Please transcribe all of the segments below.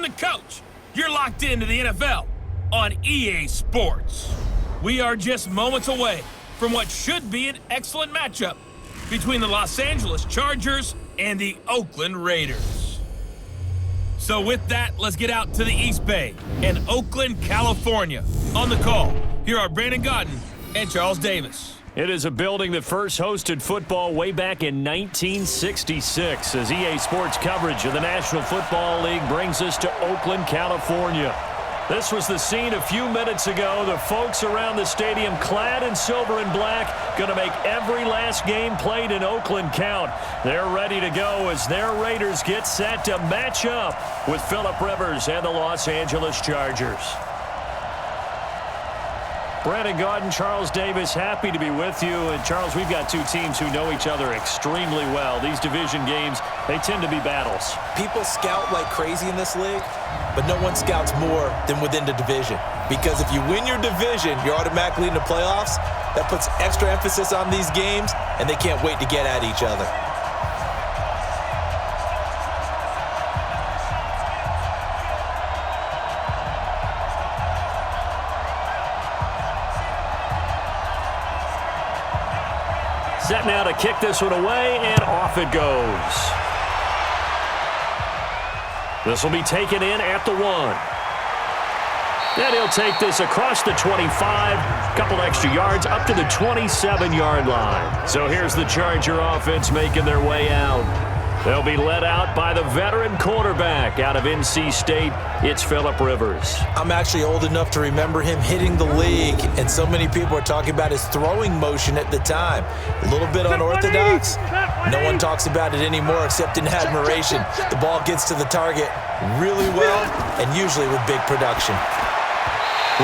the coach. You're locked into the NFL on EA Sports. We are just moments away from what should be an excellent matchup between the Los Angeles Chargers and the Oakland Raiders. So with that, let's get out to the East Bay in Oakland, California. On the call, here are Brandon Godden and Charles Davis. It is a building that first hosted football way back in 1966 as EA Sports coverage of the National Football League brings us to Oakland, California. This was the scene a few minutes ago. The folks around the stadium clad in silver and black going to make every last game played in Oakland count. They're ready to go as their Raiders get set to match up with Phillip Rivers and the Los Angeles Chargers. Brandon Godden, Charles Davis, happy to be with you. And Charles, we've got two teams who know each other extremely well. These division games, they tend to be battles. People scout like crazy in this league, but no one scouts more than within the division. Because if you win your division, you're automatically in the playoffs. That puts extra emphasis on these games, and they can't wait to get at each other. Set now to kick this one away, and off it goes. This will be taken in at the 1. And he'll take this across the 25, couple extra yards up to the 27-yard line. So here's the Charger offense making their way out. They'll be led out by the veteran quarterback out of NC State. It's Phillip Rivers. I'm actually old enough to remember him hitting the league, and so many people are talking about his throwing motion at the time. A little bit unorthodox. No one talks about it anymore except in admiration. The ball gets to the target really well and usually with big production.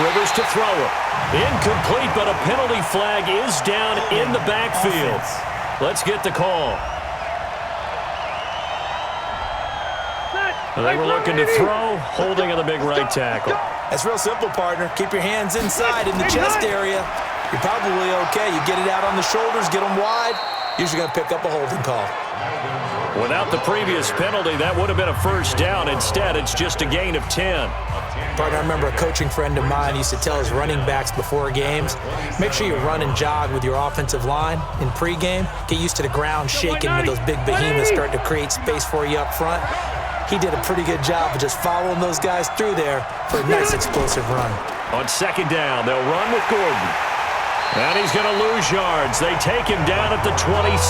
Rivers to throw it. Incomplete, but a penalty flag is down in the backfield. Let's get the call. They were looking to throw, holding on the big right tackle. That's real simple, partner. Keep your hands inside in the chest area. You're probably okay. You get it out on the shoulders, get them wide. Usually going to pick up a holding call. Without the previous penalty, that would have been a first down. Instead, it's just a gain of 10. Partner, I remember a coaching friend of mine used to tell his running backs before games, make sure you run and jog with your offensive line in pregame. Get used to the ground shaking when those big behemoths start to create space for you up front. He did a pretty good job of just following those guys through there for a nice explosive run. On second down, they'll run with Gordon. And he's going to lose yards. They take him down at the 26.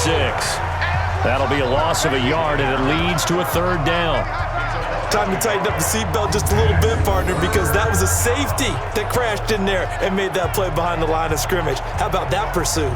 That'll be a loss of a yard, and it leads to a third down. Time to tighten up the seatbelt just a little bit, partner, because that was a safety that crashed in there and made that play behind the line of scrimmage. How about that pursuit?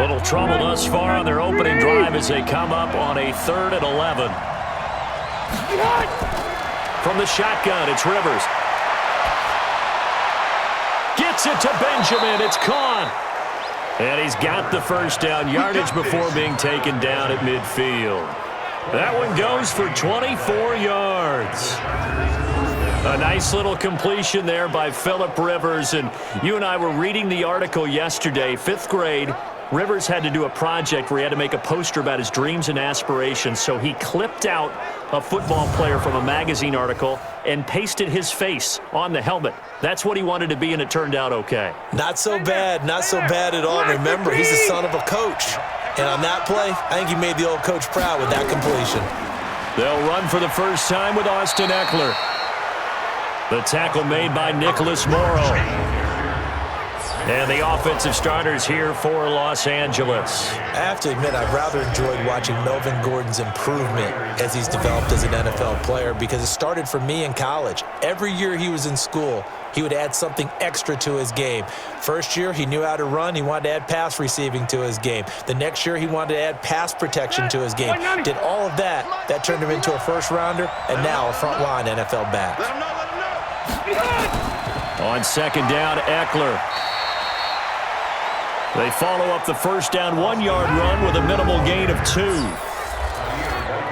Little trouble thus far on their opening drive as they come up on a 3rd and 11. From the shotgun, it's Rivers. Gets it to Benjamin. It's caught. And he's got the first down yardage before being taken down at midfield. That one goes for 24 yards. A nice little completion there by Phillip Rivers. And you and I were reading the article yesterday, 5th grade. Rivers had to do a project where he had to make a poster about his dreams and aspirations, so he clipped out a football player from a magazine article and pasted his face on the helmet. That's what he wanted to be, and it turned out okay. Not so bad at all. Remember, he's the son of a coach. And on that play, I think he made the old coach proud with that completion. They'll run for the first time with Austin Eckler. The tackle made by Nicholas Morrow. And the offensive starters here for Los Angeles. I have to admit, I've rather enjoyed watching Melvin Gordon's improvement as he's developed as an NFL player because it started for me in college. Every year he was in school, he would add something extra to his game. First year, he knew how to run. He wanted to add pass receiving to his game. The next year, he wanted to add pass protection to his game. Did all of that. That turned him into a first-rounder and now a front-line NFL back. On second down, Eckler. They follow up the first down 1-yard run with a minimal gain of 2.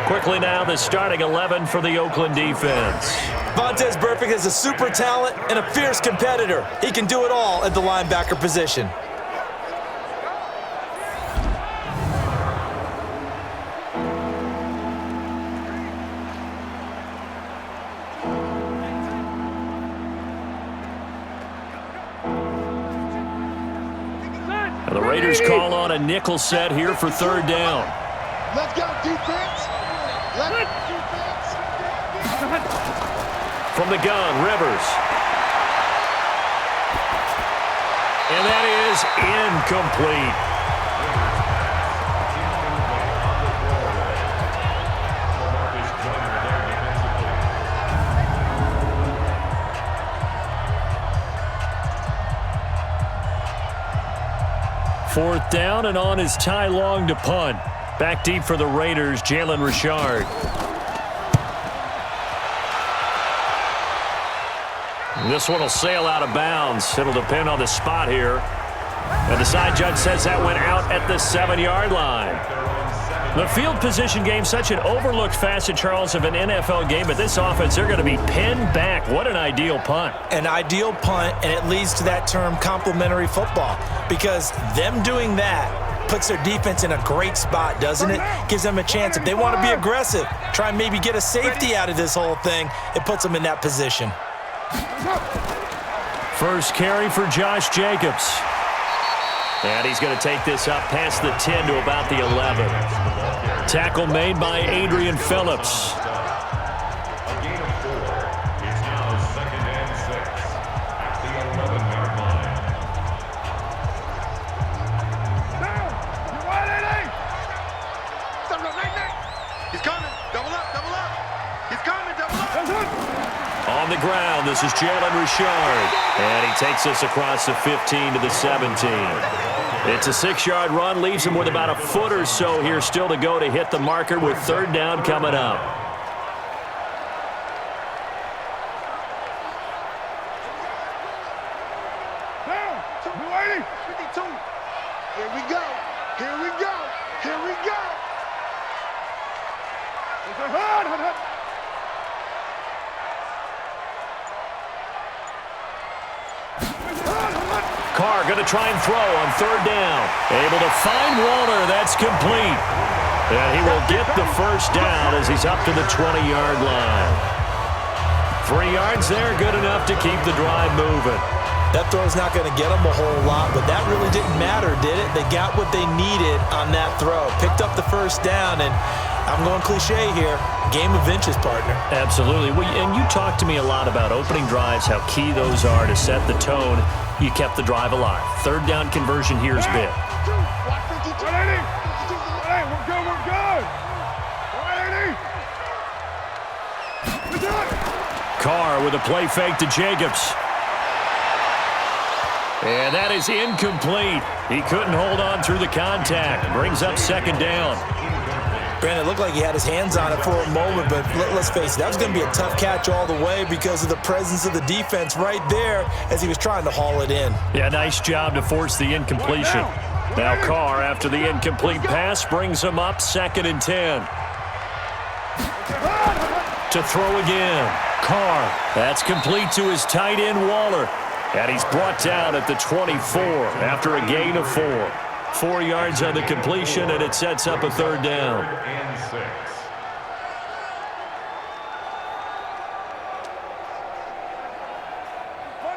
Quickly now, the starting 11 for the Oakland defense. Vontaze Burfict is a super talent and a fierce competitor. He can do it all at the linebacker position. And the Raiders call on a nickel set here for third down. Let's go, defense. From the gun, Rivers. And that is incomplete. Fourth down, and on is Ty Long to punt. Back deep for the Raiders, Jalen Richard. This one will sail out of bounds. It'll depend on the spot here. And the side judge says that went out at the 7-yard line. The field position game, such an overlooked facet, Charles, of an NFL game, but this offense, they're going to be pinned back. What an ideal punt. An ideal punt, and it leads to that term complementary football, because them doing that puts their defense in a great spot, doesn't it? Gives them a chance. If they want to be aggressive, try and maybe get a safety out of this whole thing, it puts them in that position. First carry for Josh Jacobs. And he's going to take this up past the 10 to about the 11. Tackle made by Adrian Phillips. He's coming. Double up, double up. He's coming, double up. On the ground, this is Jalen Richard. And he takes us across the 15 to the 17. It's a 6-yard run, leaves him with about a foot or so here still to go to hit the marker with third down coming up. Down. 280. 52. Here we go. Here we go. Here we go. Carr going to try and throw on third down. Able to find Walter. That's complete. And he will get the first down as he's up to the 20-yard line. 3 yards there, good enough to keep the drive moving. That throw's not going to get them a whole lot, but that really didn't matter, did it? They got what they needed on that throw. Picked up the first down, and I'm going cliche here. Game of inches, partner. Absolutely. And you talked to me a lot about opening drives, how key those are to set the tone. You kept the drive alive. Third down conversion here is big. Carr with a play fake to Jacobs. And that is incomplete. He couldn't hold on through the contact. Brings up second down. Brandon, it looked like he had his hands on it for a moment, but let's face it, that was going to be a tough catch all the way because of the presence of the defense right there as he was trying to haul it in. Yeah, nice job to force the incompletion. Now Carr, after the incomplete pass, brings him up 2nd and 10. To throw again. Carr. That's complete to his tight end, Waller. And he's brought down at the 24 after a gain of 4. 4 yards on the completion, and it sets up a third down.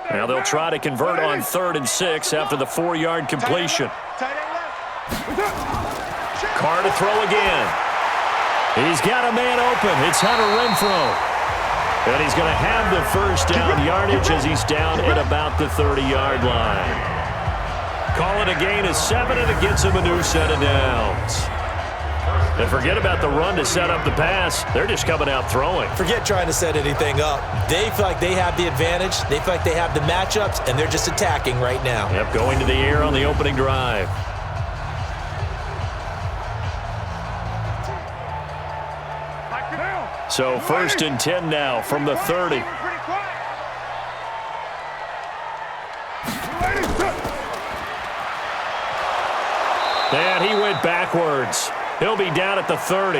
Now they'll try to convert on 3rd and 6 after the 4-yard completion. Carr to throw again. He's got a man open. It's Hunter Renfrow. And he's going to have the first down yardage as he's down at about the 30-yard line. Call it a gain of 7, and it gets him a new set of downs. And forget about the run to set up the pass. They're just coming out throwing. Forget trying to set anything up. They feel like they have the advantage. They feel like they have the matchups, and they're just attacking right now. Yep, going to the air on the opening drive. So 1st and 10 now from the 30. backwards. He'll be down at the 30.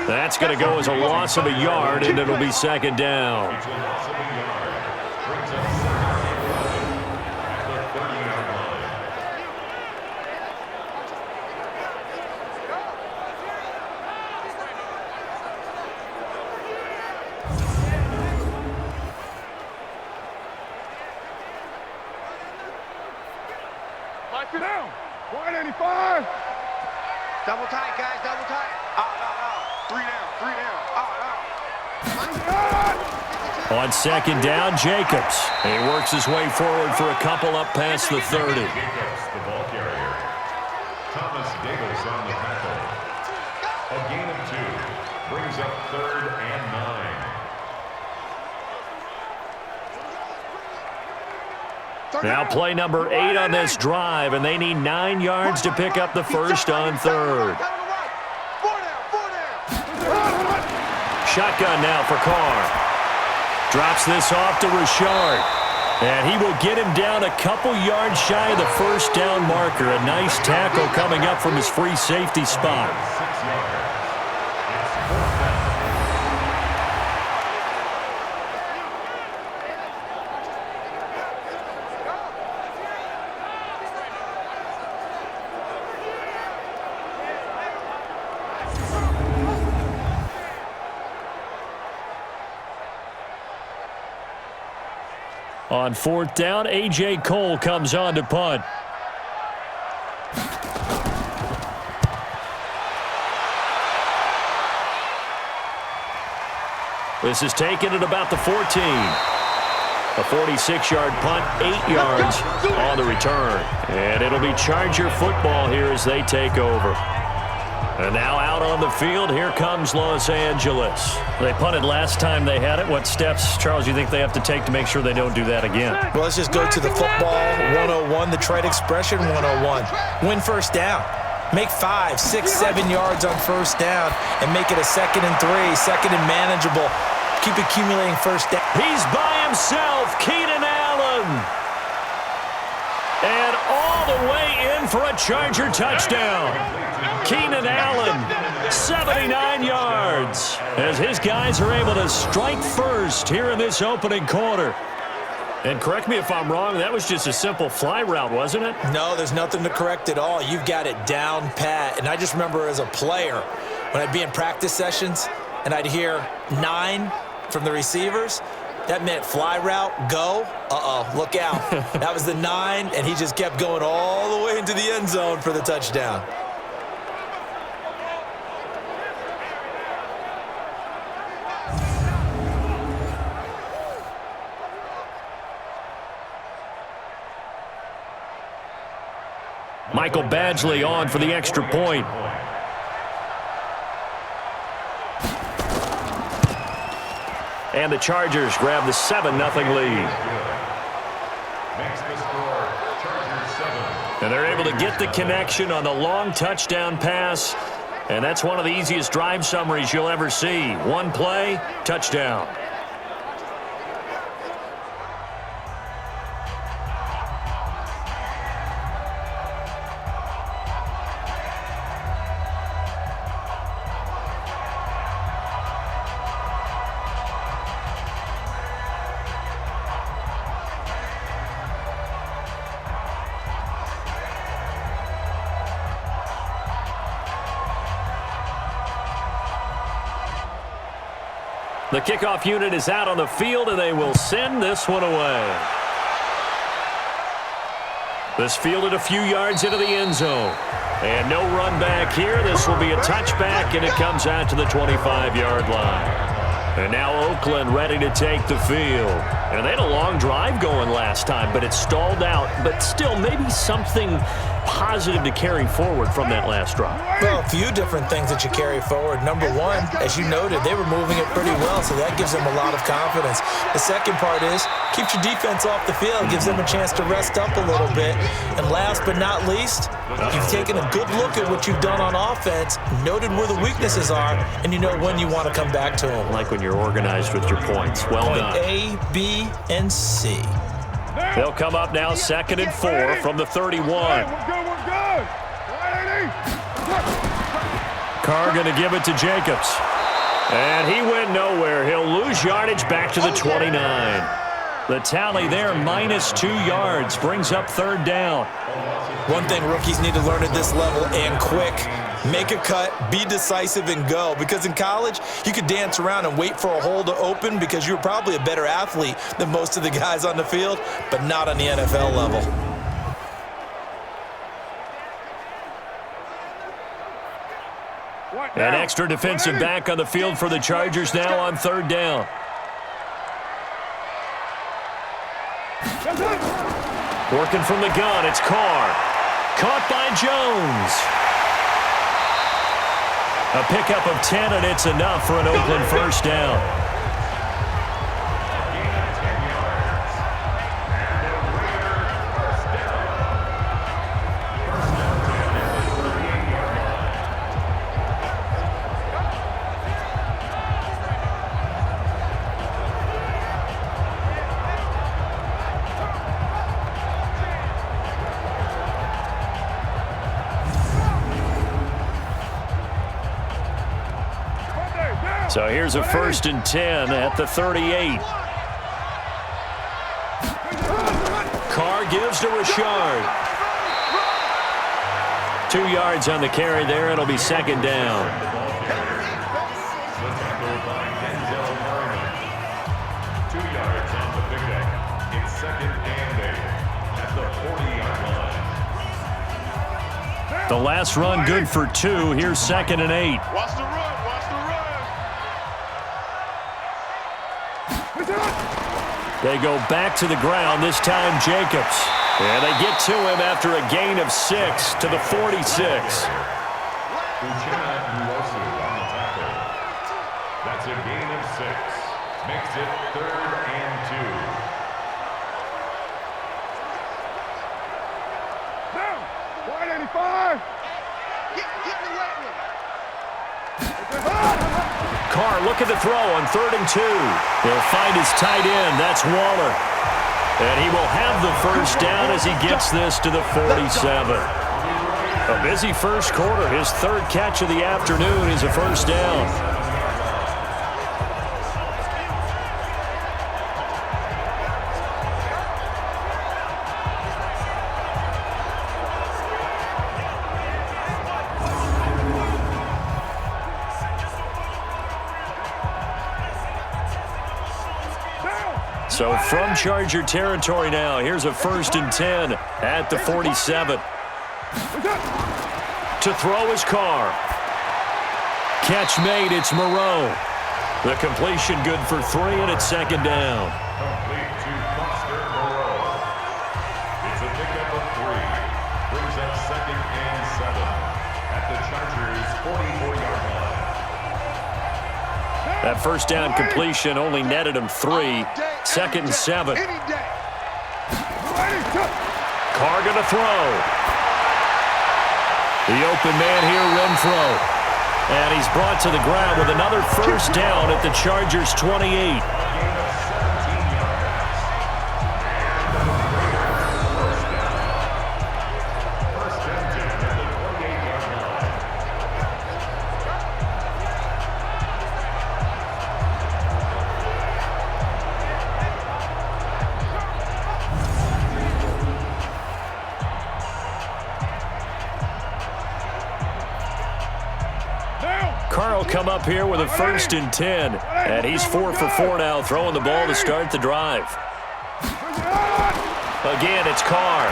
That's going to go as a loss of a yard, and it'll be second down. Lock it down. 185. Double tight, guys. Double tight. Out. 3 down. Out. On second down, Jacobs. He works his way forward for a couple up past the 30. Jacobs, the ball carrier. Thomas Davis on the tackle. A gain of 2. Brings up 3rd and 9. Now play number 8 on this drive, and they need 9 yards to pick up the first on 3rd. Shotgun now for Carr. Drops this off to Richard. And he will get him down a couple yards shy of the first down marker. A nice tackle coming up from his free safety spot. 6 yards. On 4th down, A.J. Cole comes on to punt. This is taken at about the 14. A 46-yard punt, 8 yards on the return. And it'll be Charger football here as they take over. And now out on the field, here comes Los Angeles. They punted last time they had it. What steps, Charles, you think they have to take to make sure they don't do that again? Well, let's just go to the football 101, the trade expression 101. Win first down. Make 5, 6, 7 yards on first down and make it a 2nd and 3, 2nd and manageable. Keep accumulating first down. He's by himself, Keenan Allen. And all the way in for a Charger touchdown. Keenan Allen, 79 yards, as his guys are able to strike first here in this opening quarter. And correct me if I'm wrong, that was just a simple fly route, wasn't it? No, there's nothing to correct at all. You've got it down pat. And I just remember as a player, when I'd be in practice sessions and I'd hear 9 from the receivers, that meant fly route, go, look out. That was the 9, and he just kept going all the way into the end zone for the touchdown. Michael Badgley on for the extra point. And the Chargers grab the 7-0 lead. Makes the score Chargers 7. And they're able to get the connection on the long touchdown pass. And that's one of the easiest drive summaries you'll ever see. One play, touchdown. The kickoff unit is out on the field, and they will send this one away. This fielded a few yards into the end zone. And no run back here. This will be a touchback, and it comes out to the 25-yard line. And now Oakland ready to take the field. And they had a long drive going last time, but it stalled out. But still, maybe something positive to carry forward from that last drive. Well, a few different things that you carry forward. Number one, as you noted, they were moving it pretty well, so that gives them a lot of confidence. The second part is, keeps your defense off the field, gives them a chance to rest up a little bit. And last but not least, you've taken a good look at what you've done on offense, noted where the weaknesses are, and you know when you want to come back to them. Like when you're organized with your points. Well done. A, B, and C. They'll come up now 2nd and 4 from the 31. We're good. 180. Carr going to give it to Jacobs. And he went nowhere. He'll lose yardage back to the 29. The tally there, -2 yards, brings up 3rd down. One thing rookies need to learn at this level, and quick, make a cut, be decisive, and go. Because in college, you could dance around and wait for a hole to open because you're probably a better athlete than most of the guys on the field, but not on the NFL level. An extra defensive back on the field for the Chargers now on 3rd down. Working from the gun, it's Carr. Caught by Jones. A pickup of 10, and it's enough for an Oakland 1st down. So here's a 1st and 10 at the 38. Carr gives to Richard. 2 yards on the carry there. It'll be 2nd down. The last run good for 2. Here's 2nd and 8. Watch the run. Watch the run. They go back to the ground, this time Jacobs. And they get to him after a gain of 6 to the 46. That's a gain of 6. Makes it 3rd and 2. Down. 185. Get the wet one. Carr looking to throw on 3rd and 2. He'll find his tight end. That's Waller. And he will have the 1st down as he gets this to the 47. A busy 1st quarter. His 3rd catch of the afternoon is a 1st down. So from Charger territory now, here's a 1st and 10 at the 47. To throw is Carr. Catch made, it's Moreau. The completion good for 3, and it's 2nd down. Complete to Foster Moreau. It's a pickup of 3. Brings up 2nd and 7 at the Chargers' 44-yard line. That 1st down completion only netted him 3. 2nd and 7. Carr gonna throw. The open man here, Renfro. And he's brought to the ground with another 1st down at the Chargers' 28. Come up here with a 1st and 10, and he's 4 for 4 now, throwing the ball to start the drive. Again, it's Carr.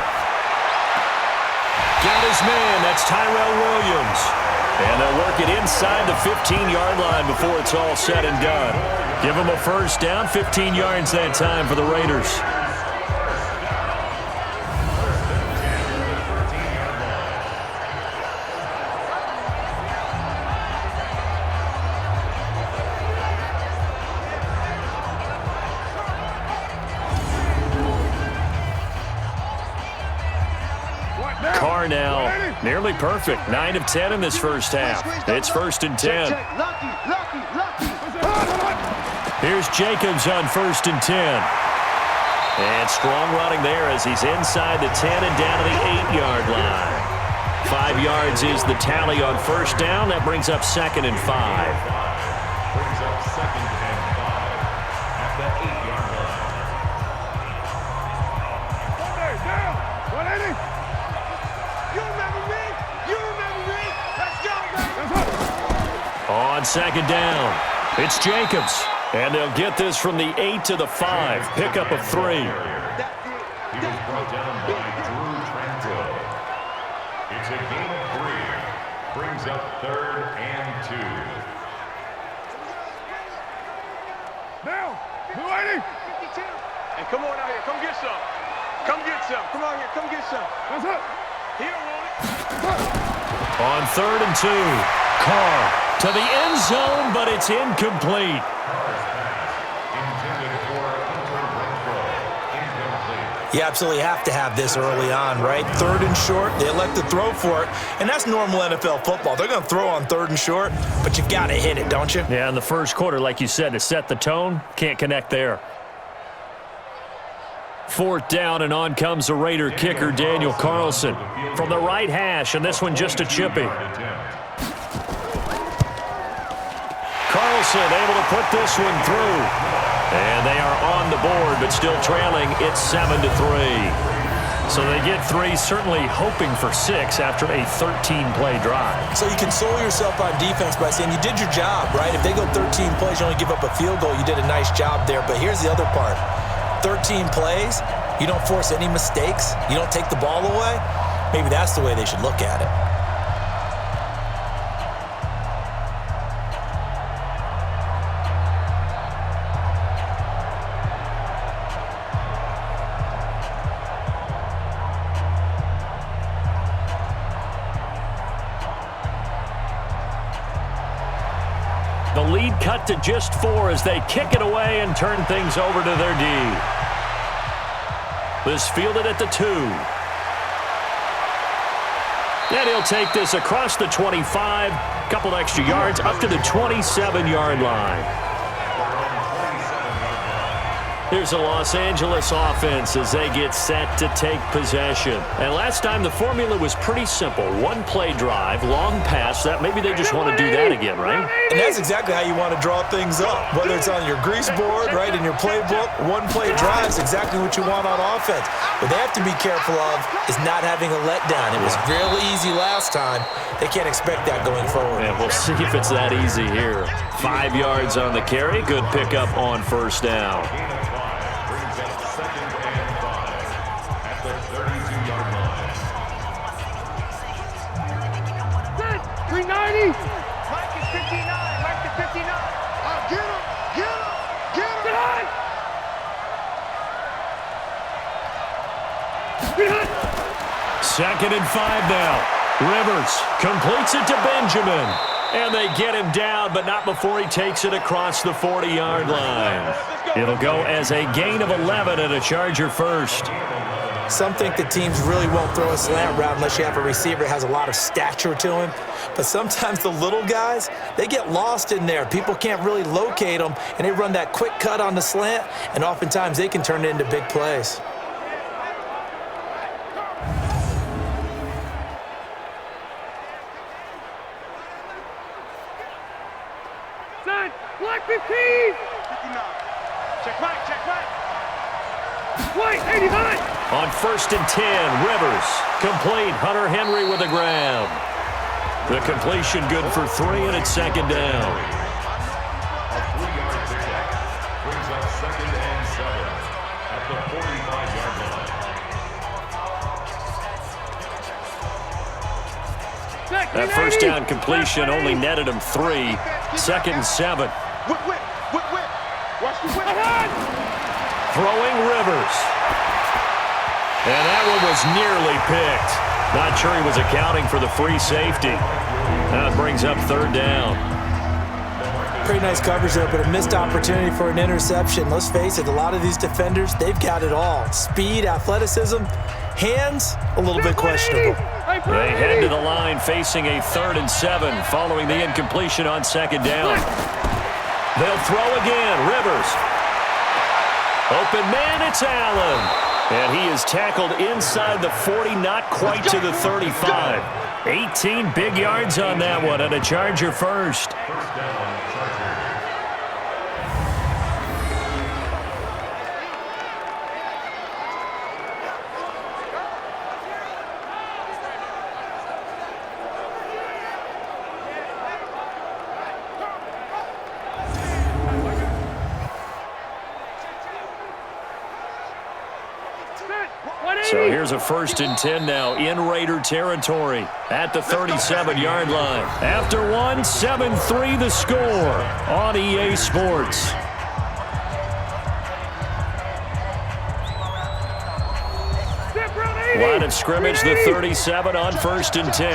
Got his man, that's Tyrell Williams. And they'll work it inside the 15-yard line before it's all said and done. Give him a 1st down, 15 yards that time for the Raiders. Carr now nearly perfect. 9 of 10 in this 1st half. It's 1st and 10. Here's Jacobs on 1st and 10. And strong running there as he's inside the 10 and down to the 8-yard line. 5 yards is the tally on first down. That brings up 2nd and 5. Brings up 2nd and 5 at the 8-yard line. Hey, down. 180. You remember me? You remember me? Let's go, baby. On 2nd down, it's Jacobs. And they'll get this from the 8 to the 5. Pickup of 3. He was brought down by Drew Tranquil. It's a gain of 3. Brings up 3rd and 2. Now, 280. Hey, come on out here. Come get some. Come get some. Come on here. Come get some. That's it. He don't want it. On 3rd and 2, Carr to the end zone, but it's incomplete. Intended for interrupt throw. Incomplete. You absolutely have to have this early on, right? 3rd and short, they elect to throw for it, and that's normal NFL football. They're going to throw on 3rd and short, but you've got to hit it, don't you? Yeah, in the first quarter, like you said, to set the tone, can't connect there. 4th down, and on comes the Raider kicker, Daniel Carlson, from the right hash, and this one just a chippy. Carlson able to put this one through. And they are on the board, but still trailing. It's 7-3. So they get 3, certainly hoping for 6 after a 13-play drive. So you console yourself on defense by saying you did your job, right? If they go 13 plays, you only give up a field goal, you did a nice job there. But here's the other part. 13 plays, you don't force any mistakes, you don't take the ball away. Maybe that's the way they should look at it. The lead cut to just 4 as they kick it away and turn things over to their D. This fielded at the 2. And he'll take this across the 25, couple extra yards up to the 27-yard line. Here's the Los Angeles offense as they get set to take possession. And last time the formula was pretty simple. 1-play drive, long pass. That maybe they just want to do that again, right? And that's exactly how you want to draw things up. Whether it's on your grease board, right, in your playbook, 1-play drive is exactly what you want on offense. What they have to be careful of is not having a letdown. It was real easy last time. They can't expect that going forward. And we'll see if it's that easy here. 5 yards on the carry. Good pickup on first down. 390. Mike is 59. Mike is 59. Get him. Get him. Get him. Get him. 2nd and 5 now. Rivers completes it to Benjamin. And they get him down, but not before he takes it across the 40-yard line. It'll go as a gain of 11 and a Charger first. Some think the teams really won't throw a slant route unless you have a receiver that has a lot of stature to him. But sometimes the little guys, they get lost in there. People can't really locate them, and they run that quick cut on the slant, and oftentimes they can turn it into big plays. Black 15. 59. Check Mike. Check Mike. White 89. On 1st and 10, Rivers complete. Hunter Henry with a grab. The completion good for 3, and it's 2nd down. A 3-yard pickup brings up 2nd and 7 at the 45-yard line. That first down completion only netted him 3. 2nd and 7. Whip. Watch the whip. Throwing Rivers. And that one was nearly picked. Not sure he was accounting for the free safety. That brings up 3rd down. Pretty nice coverage there, but a missed opportunity for an interception. Let's face it, a lot of these defenders, they've got it all. Speed, athleticism, hands, a little bit questionable. They head to the line facing a 3rd and 7 following the incompletion on 2nd down. They'll throw again. Rivers. Open man, it's Allen. And he is tackled inside the 40, not quite to the 35. 18 big yards on that one, and a Charger first. First down, Chargers. So here's a 1st and 10 now in Raider territory at the 37-yard line. After one, 7-3 the score on EA Sports. Line of scrimmage, the 37 on 1st and 10.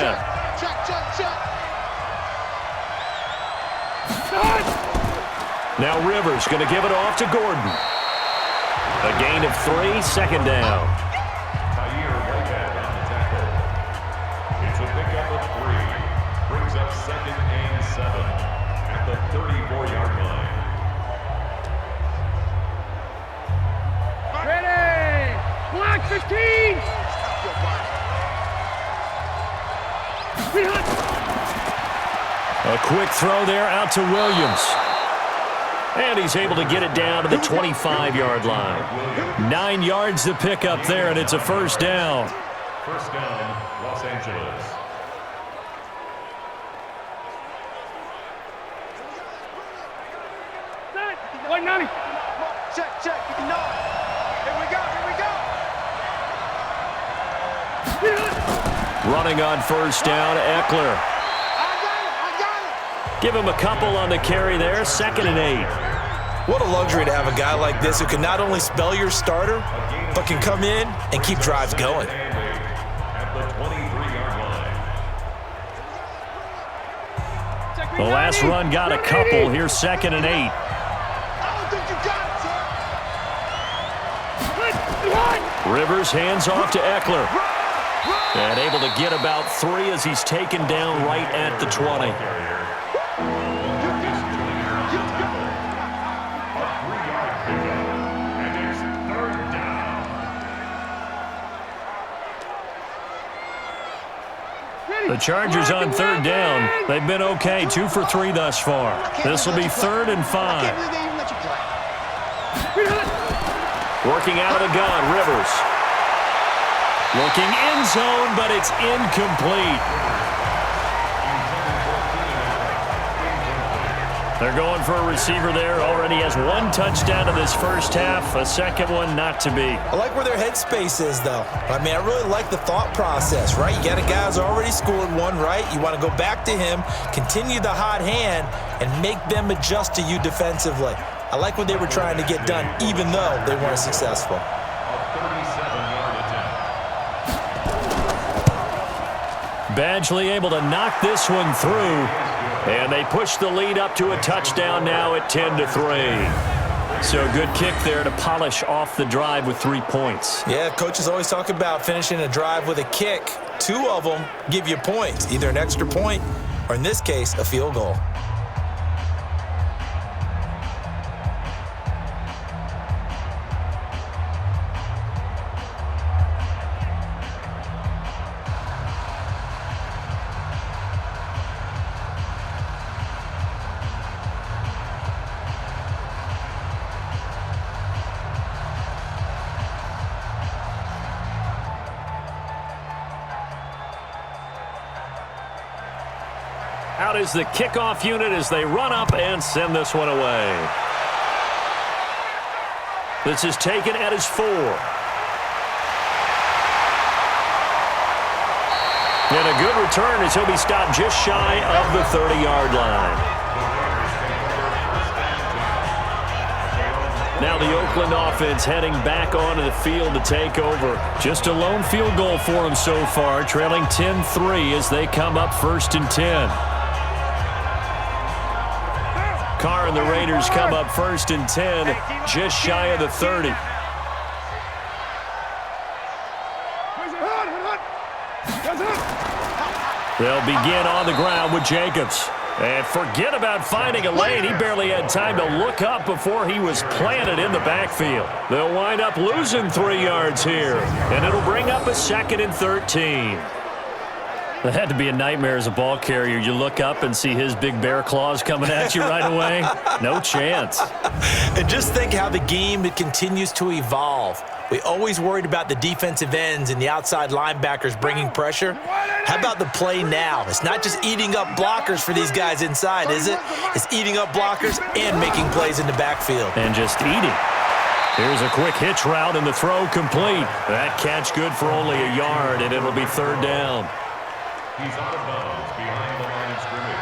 Now Rivers going to give it off to Gordon. A gain of 3, 2nd down. It's a pickup of 3. Brings up 2nd and 7 at the 34-yard line. Ready! Black 15! A quick throw there out to Williams. And he's able to get it down to the 25-yard line. 9 yards to pick up there, and it's a 1st down. First down, Los Angeles. Set! 190! Check, check, you can know it. Here we go, here we go! Running on 1st down, Eckler. I got it! Give him a couple on the carry there, 2nd and 8. What a luxury to have a guy like this who can not only spell your starter, but can come in and keep drives going. At the 23-yard line. The last run got a couple. Here's 2nd and 8. I don't think you got it, sir. Rivers hands off to Eckler. And able to get about 3 as he's taken down right at the 20. The Chargers on 3rd down. They've been okay, 2 for 3 thus far. This will be 3rd and 5. Working out of the gun, Rivers. Looking end zone, but it's incomplete. They're going for a receiver there. Already has 1 touchdown in this first half. A 2nd one not to be. I like where their headspace is, though. I mean, I really like the thought process, right? You got a guy who's already scored 1, right? You want to go back to him, continue the hot hand, and make them adjust to you defensively. I like what they were trying to get done, even though they weren't successful. Badgley able to knock this one through. And they push the lead up to a touchdown now at 10-3. So a good kick there to polish off the drive with 3 points. Yeah, coaches always talk about finishing a drive with a kick. 2 of them give you points, either an extra point or, in this case, a field goal. Out is the kickoff unit as they run up and send this one away. This is taken at his 4. And a good return as he'll be stopped just shy of the 30-yard line. Now the Oakland offense heading back onto the field to take over. Just a lone field goal for them so far, trailing 10-3 as they come up 1st and 10. Carr and the Raiders come up 1st and 10, just shy of the 30. They'll begin on the ground with Jacobs. And forget about finding a lane. He barely had time to look up before he was planted in the backfield. They'll wind up losing 3 yards here, and it'll bring up a 2nd and 13. That had to be a nightmare as a ball carrier. You look up and see his big bear claws coming at you right away. No chance. And just think how the game continues to evolve. We always worried about the defensive ends and the outside linebackers bringing pressure. How about the play now? It's not just eating up blockers for these guys inside, is it? It's eating up blockers and making plays in the backfield. And just eating. Here's a quick hitch route and the throw complete. That catch good for only a yard, and it'll be third down. He's out of bounds behind the line of scrimmage.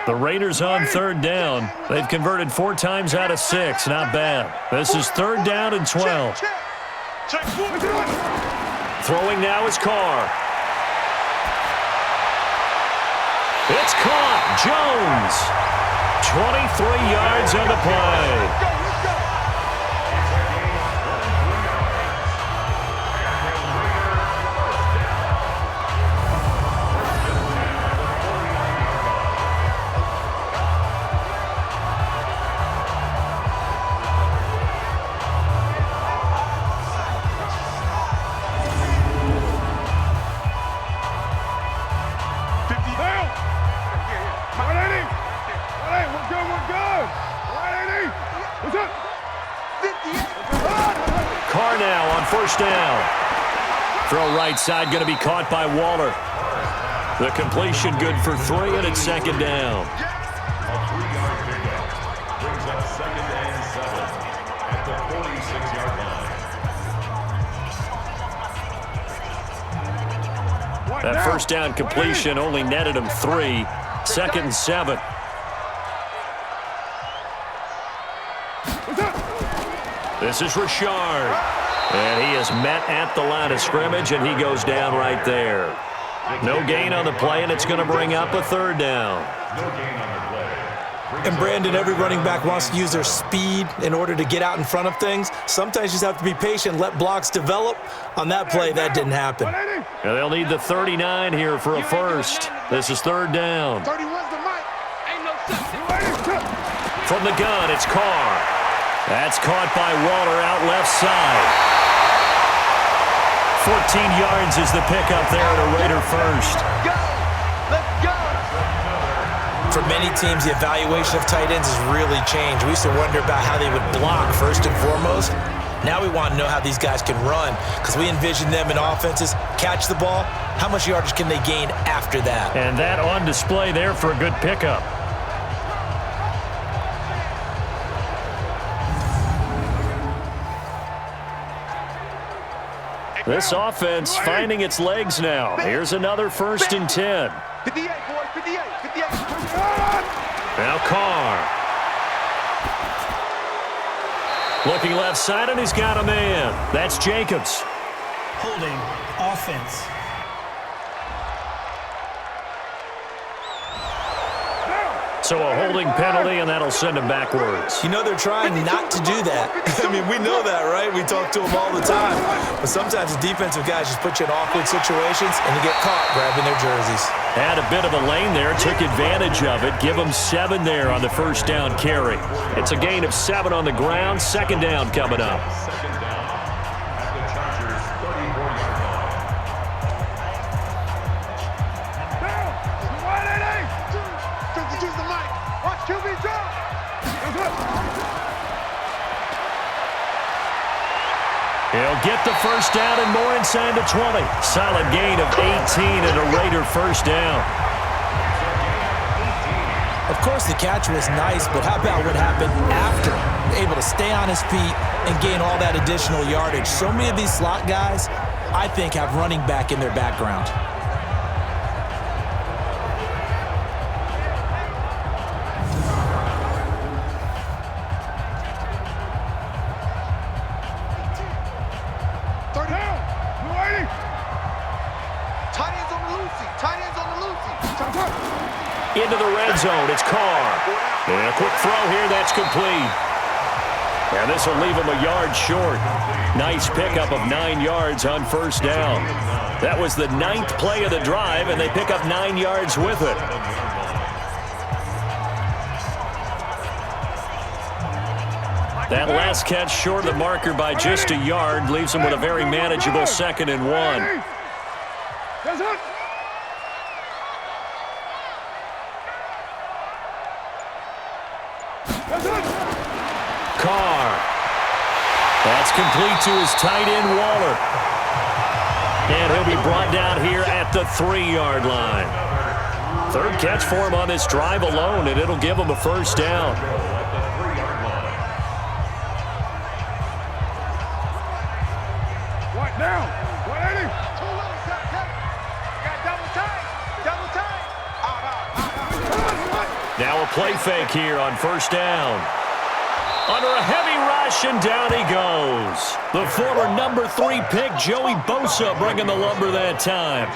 The Raiders on third down. They've converted 4 times out of 6. Not bad. This is third down and 12. Throwing now is Carr. It's caught. Jones. 23 yards on the play. Carr now on first down. Throw right side going to be caught by Waller. The completion good for 3, and it's second down. A 3-yard pickup brings up second and 7 at the 46-yard line. That first down completion only netted him 3. Second and 7. This is Richard. And he is met at the line of scrimmage, and he goes down right there. No gain on the play, and it's going to bring up a third down. No gain on the play. And Brandon, every running back wants to use their speed in order to get out in front of things. Sometimes you just have to be patient, let blocks develop. On that play, that didn't happen. And they'll need the 39 here for a first. This is third down. 31's the mic. Ain't no second. From the gun, it's Carr. That's caught by Waller out left side. 14 yards is the pickup there at a Raider first. Go. Let's go. For many teams, the evaluation of tight ends has really changed. We used to wonder about how they would block first and foremost. Now we want to know how these guys can run, because we envision them in offenses catch the ball. How much yardage can they gain after that? And that on display there for a good pickup. This offense finding its legs now. Here's another first and 10. 58, boys. 58. 58. Now Carr. Looking left side, and he's got a man. That's Jacobs. Holding offense. So a holding penalty, and that'll send him backwards. You know they're trying not to do that. I mean, we know that, right? We talk to them all the time. But sometimes the defensive guys just put you in awkward situations, and you get caught grabbing their jerseys. Had a bit of a lane there, took advantage of it. Give him 7 there on the first down carry. It's a gain of 7 on the ground. Second down coming up. Second down at the Chargers' 34-yard line. Use the mic. Watch QB drop. He'll get the first down and more inside the 20. Solid gain of 18 and a Raider first down. Of course, the catch was nice, but how about what happened after? Able to stay on his feet and gain all that additional yardage. So many of these slot guys, I think, have running back in their background. Into the red zone, it's Carr. And a quick throw here, that's complete. And this will leave him a yard short. Nice pickup of 9 yards on first down. That was the 9th play of the drive, and they pick up 9 yards with it. That last catch short of the marker by just a yard leaves him with a very manageable 2nd and 1. Carr. That's complete to his tight end, Waller. And he'll be brought down here at the 3-yard line. 3rd catch for him on this drive alone, and it'll give him a 1st down. Down. Now a play fake here on 1st down. Under a heavy rush, and down he goes. The former number 3 pick, Joey Bosa, bringing the lumber that time.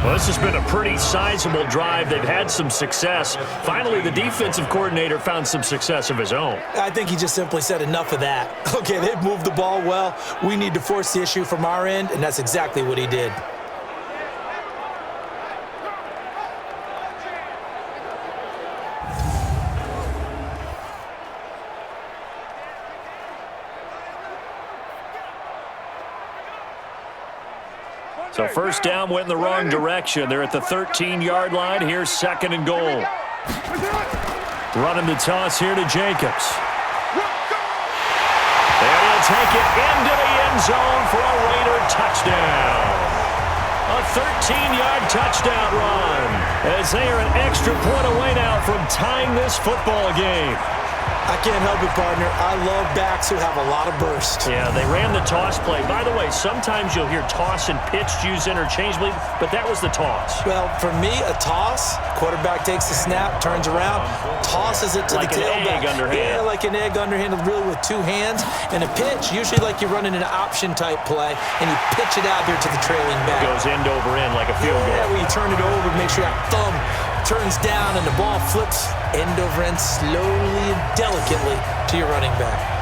Well, this has been a pretty sizable drive. They've had some success. Finally, the defensive coordinator found some success of his own. I think he just simply said enough of that. Okay, they've moved the ball well. We need to force the issue from our end, and that's exactly what he did. So 1st down went in the wrong direction. They're at the 13-yard line. Here's 2nd and goal. Running the toss here to Jacobs. And he'll take it into the end zone for a Raider touchdown. A 13-yard touchdown run as they are an extra point away now from tying this football game. I can't help it, partner. I love backs who have a lot of burst. Yeah, they ran the toss play. By the way, sometimes you'll hear toss and pitch used interchangeably, but that was the toss. Well, for me, a toss, quarterback takes the snap, turns around, tosses it to like the tailback. Like an egg underhand. Yeah, like an egg underhand, really with 2 hands. And a pitch, usually like you're running an option-type play, and you pitch it out there to the trailing back. It goes end over end like a field goal. Yeah, where you turn it over, make sure that thumb turns down and the ball flips end over end slowly and delicately to your running back.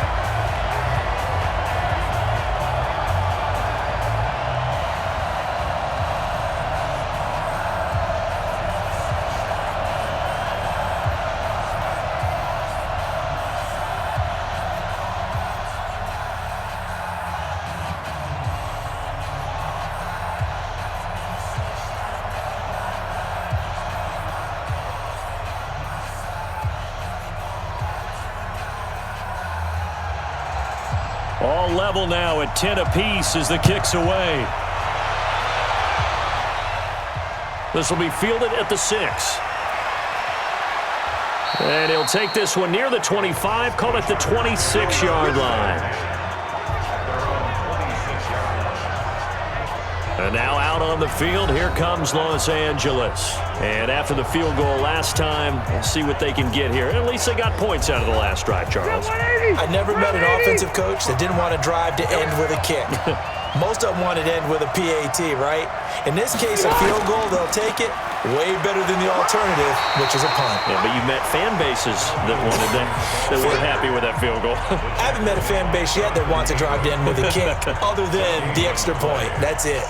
All level now at 10 apiece as the kick's away. This will be fielded at the 6. And he'll take this one near the 25, call it the 26-yard line. And now out on the field, here comes Los Angeles. And after the field goal last time, we'll see what they can get here. At least they got points out of the last drive, Charles. I never met an offensive coach that didn't want to drive to end with a kick. Most of them wanted to end with a PAT, right? In this case, a field goal, they'll take it. Way better than the alternative, which is a punt. Yeah, but you met fan bases that wanted that weren't happy with that field goal. I haven't met a fan base yet that wants to drive to end with a kick, other than the extra point. That's it.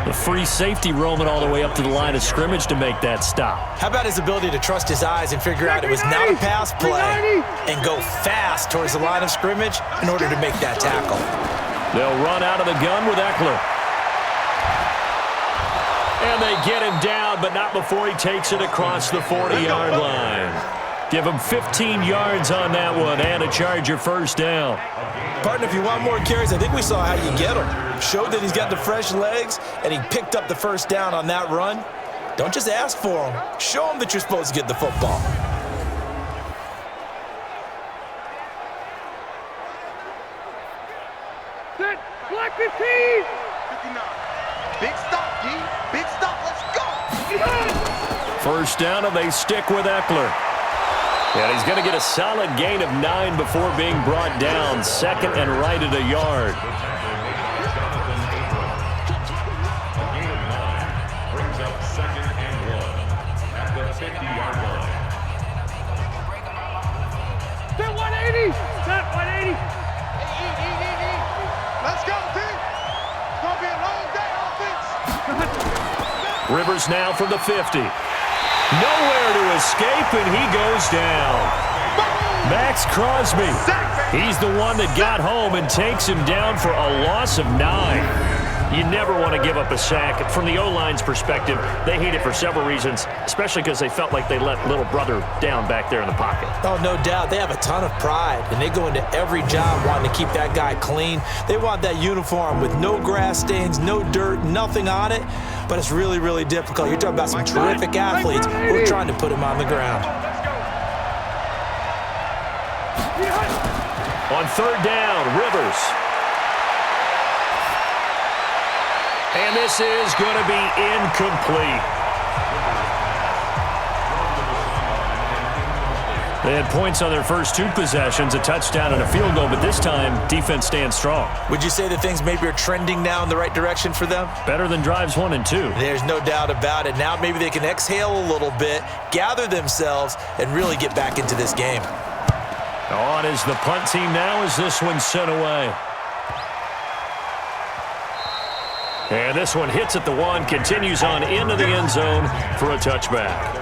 The free safety roaming all the way up to the line of scrimmage to make that stop. How about his ability to trust his eyes and figure out it was not a pass play and go fast towards the line of scrimmage in order to make that tackle? They'll run out of the gun with Eckler. And they get him down, but not before he takes it across the 40-yard line. Give him 15 yards on that one and a Charger first down. Partner, if you want more carries, I think we saw how you get him. Showed that he's got the fresh legs, and he picked up the first down on that run. Don't just ask for him. Show him that you're supposed to get the football. Set. Black 15. 59. Big stop, D. Big stop. Let's go. First down, and they stick with Eckler. And he's going to get a solid gain of 9 before being brought down. 2nd and right at a yard. A gain of 9 brings up 2nd and 1 at the 50-yard line. Set 180. Set 180. Let's go, team. It's going to be a long day, offense. Rivers now from the 50. Nowhere to escape, and he goes down. Max Crosby. He's the one that got home and takes him down for a loss of 9. You never want to give up a sack. From the O-line's perspective, they hate it for several reasons, especially because they felt like they let little brother down back there in the pocket. Oh, no doubt. They have a ton of pride, and they go into every job wanting to keep that guy clean. They want that uniform with no grass stains, no dirt, nothing on it, but it's really, really difficult. You're talking about some terrific athletes who are trying to put him on the ground. On third down, Rivers. And this is going to be incomplete. They had points on their first 2 possessions, a touchdown and a field goal, but this time, defense stands strong. Would you say that things maybe are trending now in the right direction for them? Better than drives 1 and 2. There's no doubt about it. Now maybe they can exhale a little bit, gather themselves, and really get back into this game. On is the punt team now as this one's sent away. And this one hits at the 1, continues on into the end zone for a touchback.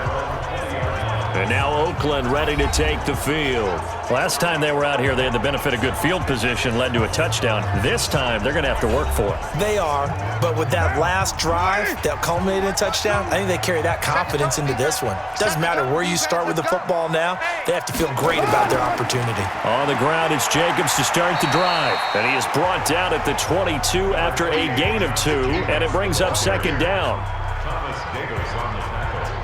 And now Oakland ready to take the field. Last time they were out here, they had the benefit of good field position, led to a touchdown. This time, they're going to have to work for it. They are, but with that last drive that culminated in a touchdown, I think they carry that confidence into this one. Doesn't matter where you start with the football now, they have to feel great about their opportunity. On the ground, it's Jacobs to start the drive. And he is brought down at the 22 after a gain of 2, and it brings up second down. Thomas Davis on the tackle.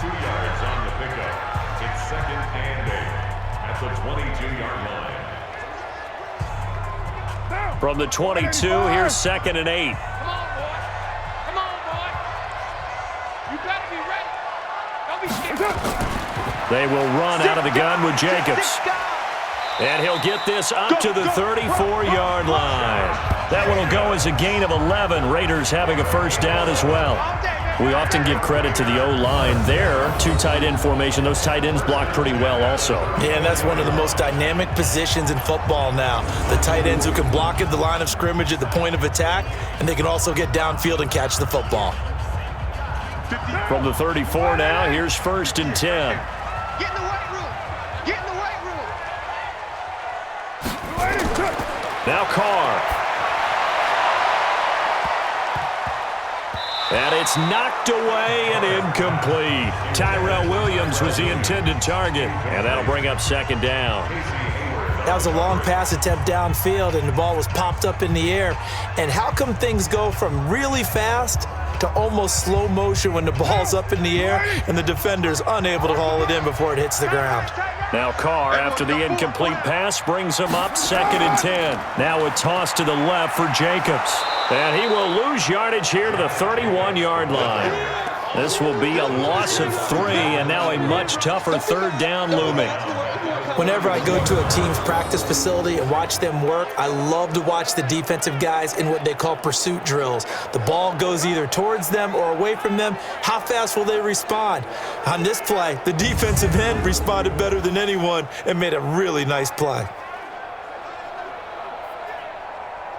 2 yards on the pickup. It's 2nd and 8 at the 22-yard line. From the 22, here's 2nd and 8. Come on, boy. Come on, boy. You better be ready. Don't be scared. They will run out of the gun with Jacobs. And he'll get this up to the 34-yard line. That one will go as a gain of 11. Raiders having a first down as well. We often give credit to the O-line there. 2 tight end formation. Those tight ends block pretty well also. Yeah, and that's one of the most dynamic positions in football now. The tight ends who can block at the line of scrimmage at the point of attack, and they can also get downfield and catch the football. From the 34 now, here's 1st and 10. Get in the weight room. Get in the weight room. Now Carr. And it's knocked away and incomplete. Tyrell Williams was the intended target, and that'll bring up second down. That was a long pass attempt downfield, and the ball was popped up in the air. And how come things go from really fast to almost slow motion when the ball's up in the air and the defender's unable to haul it in before it hits the ground? Now Carr, after the incomplete pass, brings him up 2nd and 10. Now a toss to the left for Jacobs. And he will lose yardage here to the 31-yard line. This will be a loss of 3, and now a much tougher 3rd down looming. Whenever I go to a team's practice facility and watch them work, I love to watch the defensive guys in what they call pursuit drills. The ball goes either towards them or away from them. How fast will they respond? On this play, the defensive end responded better than anyone and made a really nice play.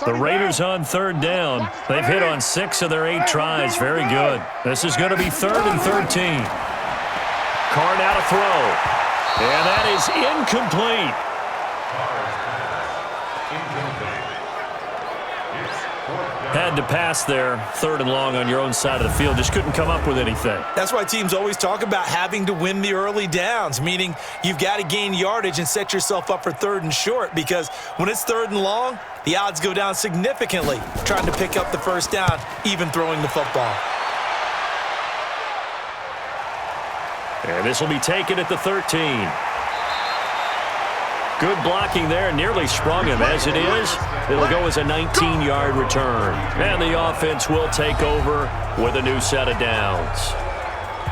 The Raiders on 3rd down. They've hit on 6 of their 8 tries. Very good. This is going to be 3rd and 13. Carr now to throw. And that is incomplete. Had to pass there, 3rd and long on your own side of the field. Just couldn't come up with anything. That's why teams always talk about having to win the early downs, meaning you've got to gain yardage and set yourself up for 3rd and short, because when it's 3rd and long, the odds go down significantly trying to pick up the first down, even throwing the football. And this will be taken at the 13. Good blocking there, nearly sprung him. As it is, it'll go as a 19-yard return. And the offense will take over with a new set of downs.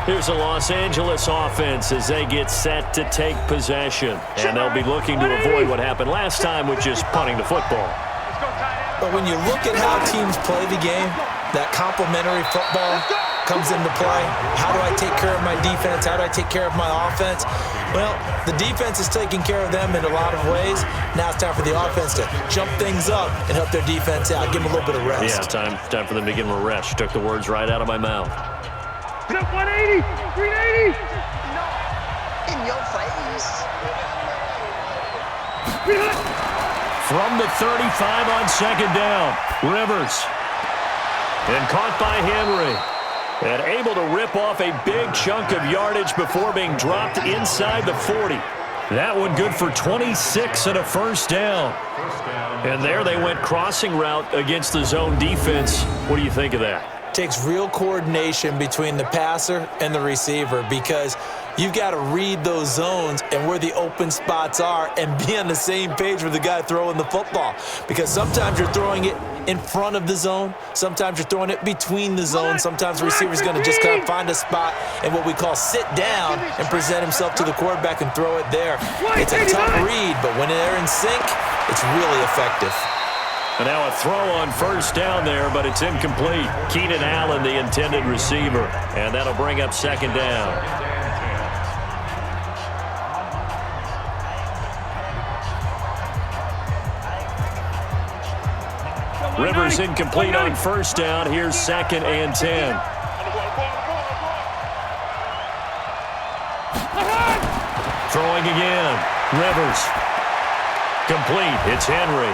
Here's the Los Angeles offense as they get set to take possession. And they'll be looking to avoid what happened last time with just punting the football. But when you look at how teams play the game, that complementary football comes into play. How do I take care of my defense? How do I take care of my offense? Well, the defense is taking care of them in a lot of ways. Now it's time for the offense to jump things up and help their defense out. Give them a little bit of rest. Yeah, time for them to give them a rest. You took the words right out of my mouth. 180, 380. In your face. From the 35 on second down, Rivers. And caught by Henry. And able to rip off a big chunk of yardage before being dropped inside the 40. That one good for 26 and a first down. And there they went crossing route against the zone defense. What do you think of that? Takes real coordination between the passer and the receiver because you've got to read those zones and where the open spots are and be on the same page with the guy throwing the football. Because sometimes you're throwing it in front of the zone. Sometimes you're throwing it between the zones. Sometimes the receiver's going to just kind of find a spot and what we call sit down and present himself to the quarterback and throw it there. It's a tough read, but when they're in sync, it's really effective. And now a throw on first down there, but it's incomplete. Keenan Allen, the intended receiver. And that'll bring up second down. Rivers incomplete on first down. Here's 2nd and 10. Throwing again. Rivers. Complete. It's Henry.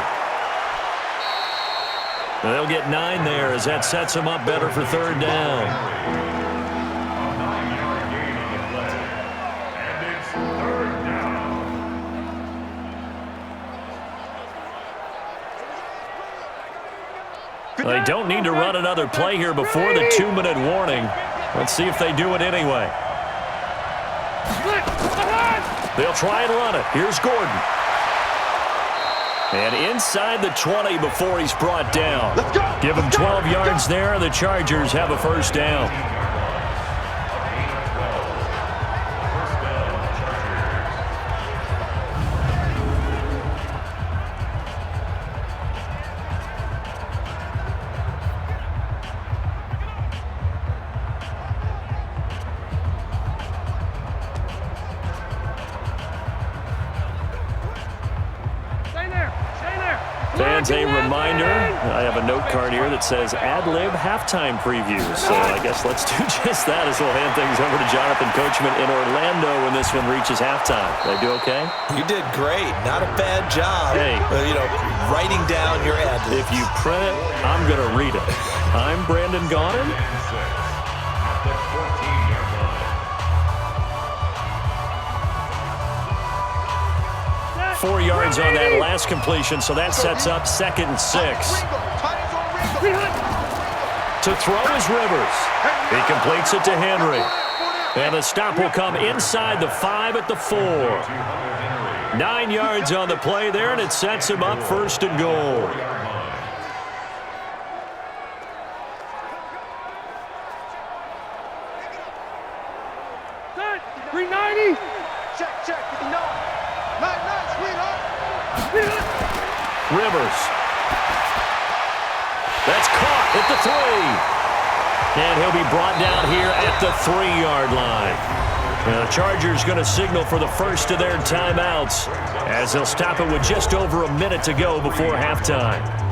They'll get 9 there as that sets them up better for third down. They don't need to run another play here before the 2-minute warning. Let's see if they do it anyway. They'll try and run it. Here's Gordon. And inside the 20 before he's brought down. Give him 12 yards there. The Chargers have a first down. Fans, a reminder, I have a note card here that says ad-lib halftime previews. So I guess let's do just that as we'll hand things over to Jonathan Coachman in Orlando when this one reaches halftime. Did I do okay? You did great. Not a bad job. Hey. Writing down your ad-libs. If you print it, I'm going to read it. I'm Brandon Gaudin. 4 yards on that last completion, so that sets up 2nd and 6. To throw is Rivers. He completes it to Henry. And the stop will come inside the 5 at the 4. 9 yards on the play there, and it sets him up 1st and goal. Rivers. That's caught at the 3. And he'll be brought down here at the 3-yard line. Now the Chargers going to signal for the first of their timeouts as they'll stop it with just over a minute to go before halftime.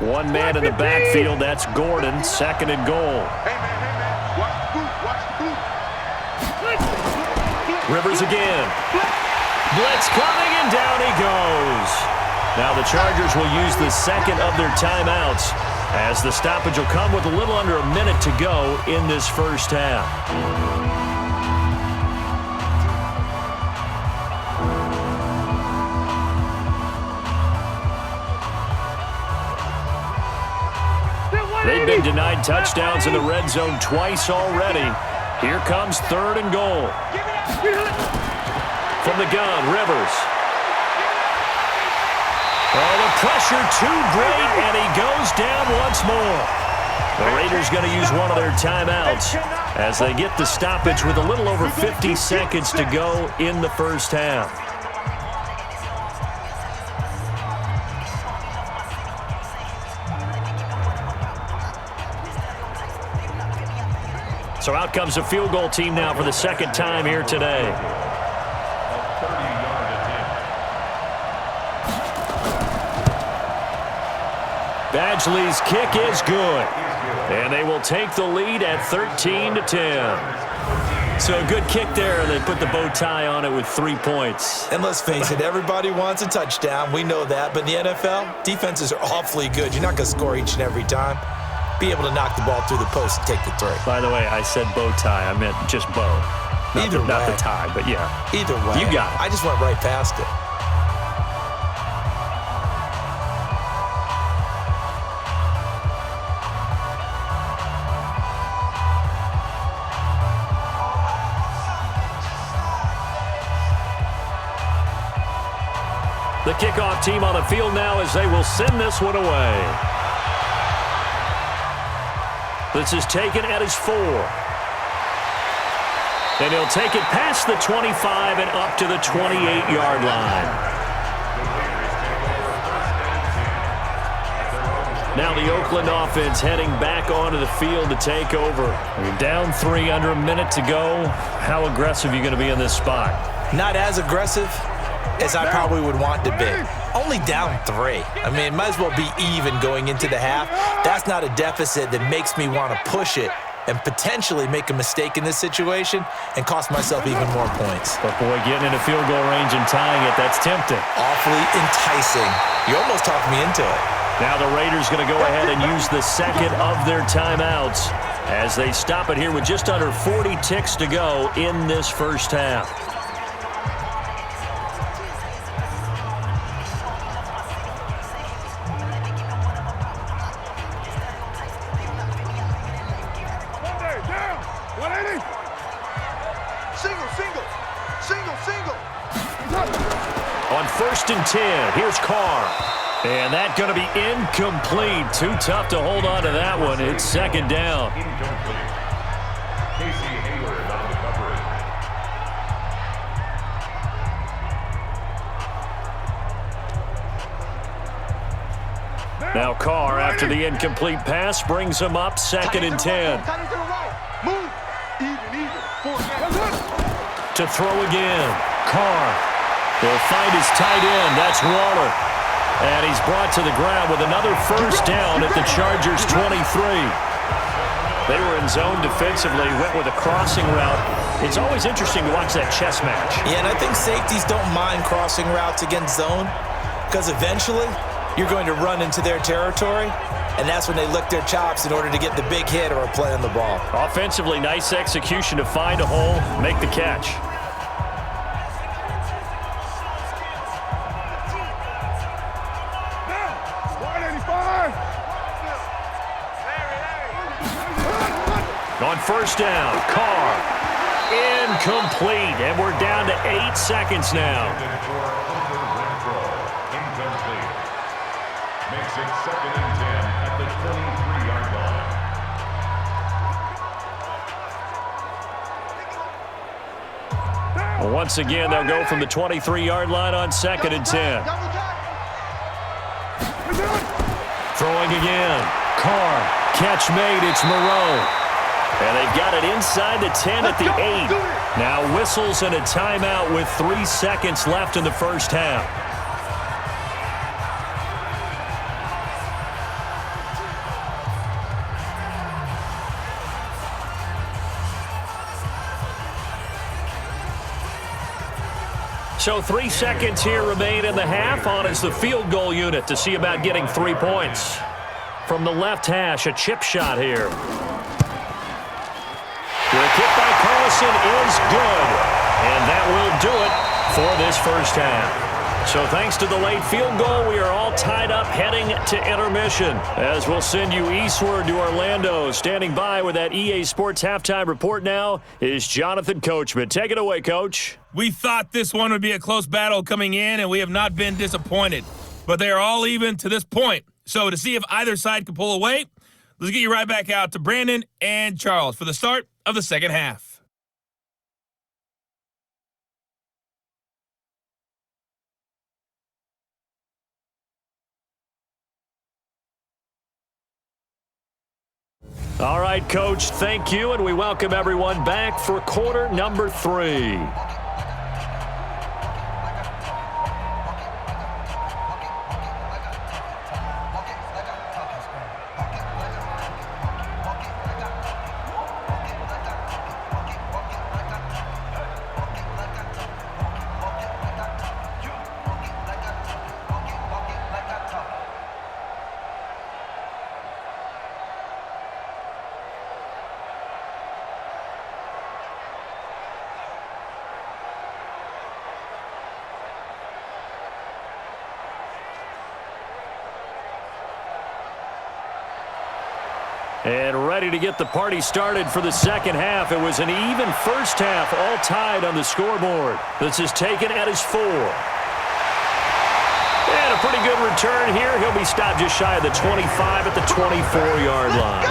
One man in the backfield, that's Gordon, 2nd and goal. Rivers again. Blitz coming, and down he goes. Now the Chargers will use the 2nd of their timeouts as the stoppage will come with a little under a minute to go in this first half. They've been denied touchdowns in the red zone twice already. Here comes 3rd and goal. From the gun, Rivers. Oh, the pressure too great, and he goes down once more. The Raiders going to use one of their timeouts as they get the stoppage with a little over 50 seconds to go in the first half. So out comes a field goal team now for the 2nd time here today. Badgley's kick is good. And they will take the lead at 13-10. So a good kick there, and they put the bow tie on it with 3 points. And let's face it, everybody wants a touchdown. We know that. But in the NFL, defenses are awfully good. You're not going to score each and every time. Be able to knock the ball through the post and take the three. By the way, I said bow tie. I meant just bow. Not the tie, but yeah. Either way. You got it. I just went right past it. The kickoff team on the field now as they will send this one away. This is taken at his 4. And he'll take it past the 25 and up to the 28-yard line. Now the Oakland offense heading back onto the field to take over. You're down 3, under a minute to go. How aggressive are you going to be in this spot? Not as aggressive as I probably would want to be. Only down 3. I mean, might as well be even going into the half. That's not a deficit that makes me want to push it and potentially make a mistake in this situation and cost myself even more points. But boy, getting into field goal range and tying it, that's tempting. Awfully enticing. You almost talked me into it. Now the Raiders going to go ahead and use the second of their timeouts as they stop it here with just under 40 ticks to go in this first half. On 1st and 10, here's Carr. And that's going to be incomplete. Too tough to hold on to that one. It's second down. Incomplete. Casey Hayward on the coverage. Now Carr, after the incomplete pass, brings him up 2nd and 10. To throw again. Carr will find his tight end. That's Waller. And he's brought to the ground with another first down at the Chargers' 23. They were in zone defensively, went with a crossing route. It's always interesting to watch that chess match. Yeah, and I think safeties don't mind crossing routes against zone because eventually you're going to run into their territory, and that's when they lick their chops in order to get the big hit or a play on the ball. Offensively, nice execution to find a hole, make the catch. On first down, Carr, incomplete, and we're down to 8 seconds now. Incomplete. Makes it 2nd and 10 at the 23-yard line. Well, once again, they'll go from the 23-yard line on 2nd and 10. Throwing again, Carr, catch made, it's Moreau. And they've got it inside the 10 at the 8. Now whistles and a timeout with 3 seconds left in the first half. So 3 seconds here remain in the half. On is the field goal unit to see about getting 3 points. From the left hash, a chip shot here. The kick by Carlson is good, and that will do it for this first half. So thanks to the late field goal, we are all tied up heading to intermission, as we'll send you eastward to Orlando. Standing by with that EA Sports halftime report now is Jonathan Coachman. Take it away, Coach. We thought this one would be a close battle coming in, and we have not been disappointed. But they are all even to this point. So to see if either side can pull away, let's get you right back out to Brandon and Charles for the start of the second half. All right, Coach, thank you, and we welcome everyone back for quarter number 3. And ready to get the party started for the second half. It was an even first half, all tied on the scoreboard. This is taken at his 4. And a pretty good return here. He'll be stopped just shy of the 25 at the 24-yard line.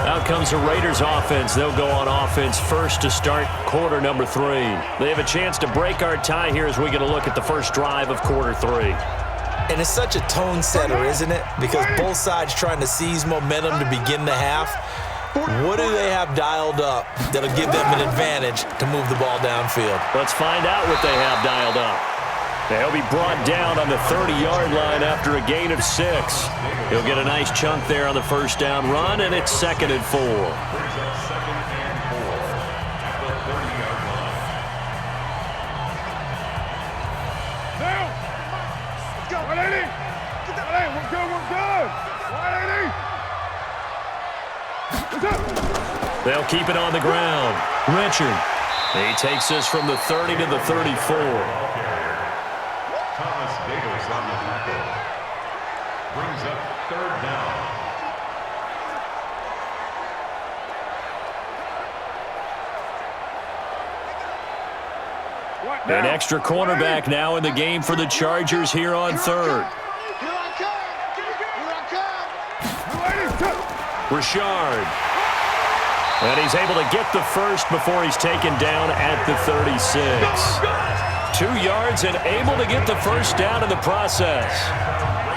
Out comes the Raiders offense. They'll go on offense first to start quarter number 3. They have a chance to break our tie here as we get a look at the first drive of quarter 3. And it's such a tone setter, isn't it? Because both sides trying to seize momentum to begin the half. What do they have dialed up that'll give them an advantage to move the ball downfield? Let's find out what they have dialed up. They'll be brought down on the 30-yard line after a gain of 6. He'll get a nice chunk there on the first down run, and it's 2nd and 4. They'll keep it on the ground. Richard. He takes us from the 30 to the 34. Thomas Davis on the tackle. Brings up 3rd down. An extra cornerback now in the game for the Chargers here on 3rd. Richard. And he's able to get the first before he's taken down at the 36. 2 yards and able to get the first down in the process.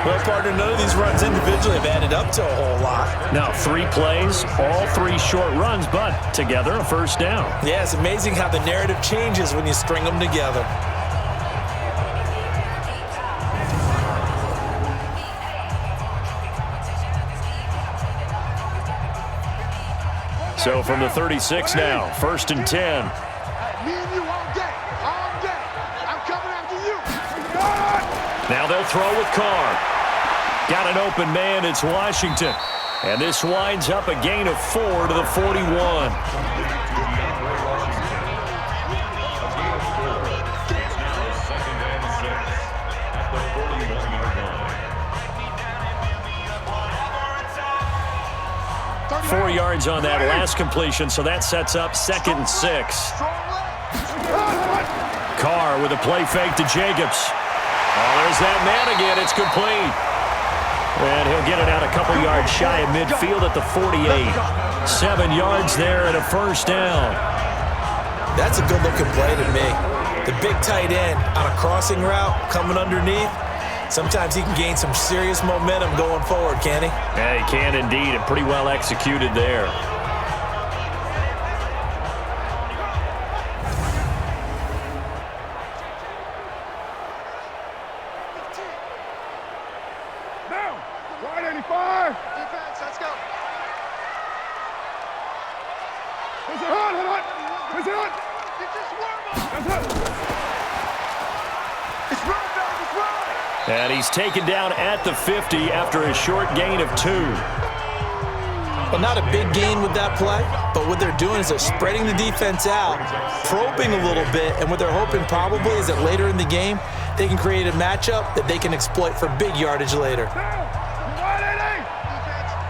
Well, partner, none of these runs individually have added up to a whole lot. Now 3 plays, all 3 short runs, but together a first down. Yeah, it's amazing how the narrative changes when you string them together. So from the 36 now, 1st and 10. Me and you all day. I'm coming after you. Now they'll throw with Carr. Got an open man, it's Washington. And this winds up a gain of 4 to the 41. Four yards on that last completion, so that sets up 2nd and 6. Carr with a play fake to Jacobs. Oh, there's that man again. It's complete. And he'll get it out a couple yards shy of midfield at the 48. 7 yards there and a first down. That's a good-looking play to me. The big tight end on a crossing route coming underneath. Sometimes he can gain some serious momentum going forward, can he? Yeah, he can indeed, and pretty well executed there. Now, wide 85. Defense, let's go. Push it hard, push it hard. Get this warm up. That's it. It's run, baby, it's run. And he's taken down at the 50 after a short gain of 2. Well, not a big gain with that play, but what they're doing is they're spreading the defense out, probing a little bit, and what they're hoping probably is that later in the game, they can create a matchup that they can exploit for big yardage later. Defense,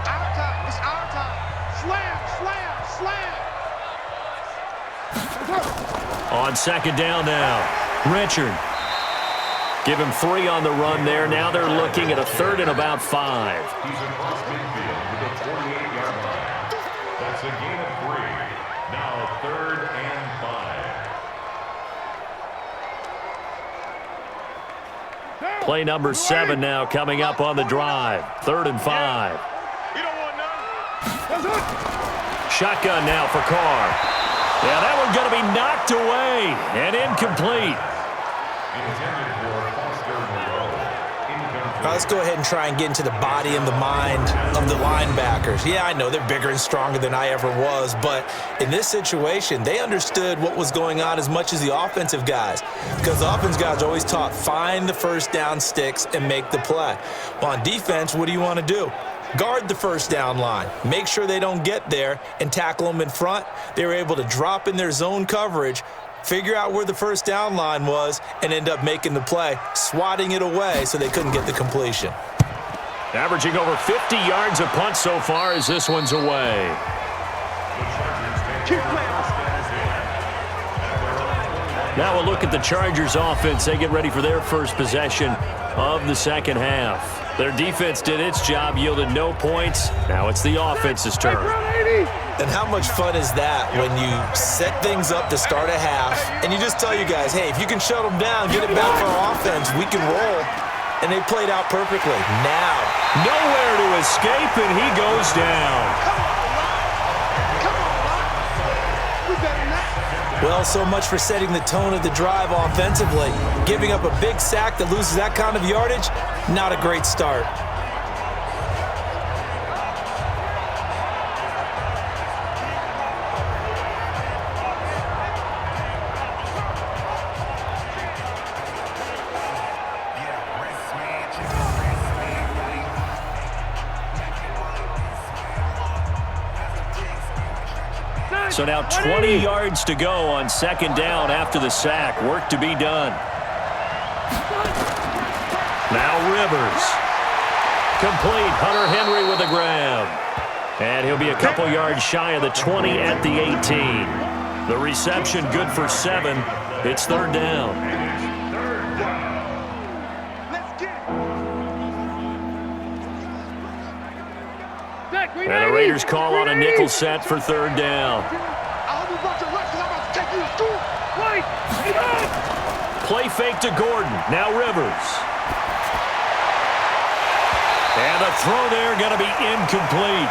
our time. It's our time. Slam, slam, slam. On 2nd down now, Richard. Give him 3 on the run there. Now they're looking at a 3rd and about 5. He's across midfield to the 48-yard line. That's a gain of 3. Now 3rd and 5. Play number 7 now coming up on the drive. 3rd and 5. You don't want none. Shotgun now for Carr. Yeah, that one's going to be knocked away and incomplete. Let's go ahead and try and get into the body and the mind of the linebackers. Yeah, I know they're bigger and stronger than I ever was, but in this situation, they understood what was going on as much as the offensive guys, because the offensive guys are always taught, find the first down sticks and make the play. Well, on defense, what do you want to do? Guard the first down line. Make sure they don't get there and tackle them in front. They were able to drop in their zone coverage, figure out where the first down line was, and end up making the play, swatting it away so they couldn't get the completion. Averaging over 50 yards a punt so far as this one's away. Now we'll look at the Chargers offense. They get ready for their first possession of the second half. Their defense did its job, yielded no points. Now it's the offense's turn. And how much fun is that when you set things up to start a half and you just tell you guys, hey, if you can shut them down, get it back for our offense, we can roll. And they played out perfectly. Now, nowhere to escape, and he goes down. Well, so much for setting the tone of the drive offensively. Giving up a big sack that loses that kind of yardage, not a great start. So now 20 yards to go on second down after the sack. Work to be done. Now Rivers. Complete. Hunter Henry with a grab. And he'll be a couple yards shy of the 20 at the 18. The reception good for 7. It's third down. And the Raiders call on a nickel set for third down. Play fake to Gordon. Now Rivers. And the throw there going to be incomplete.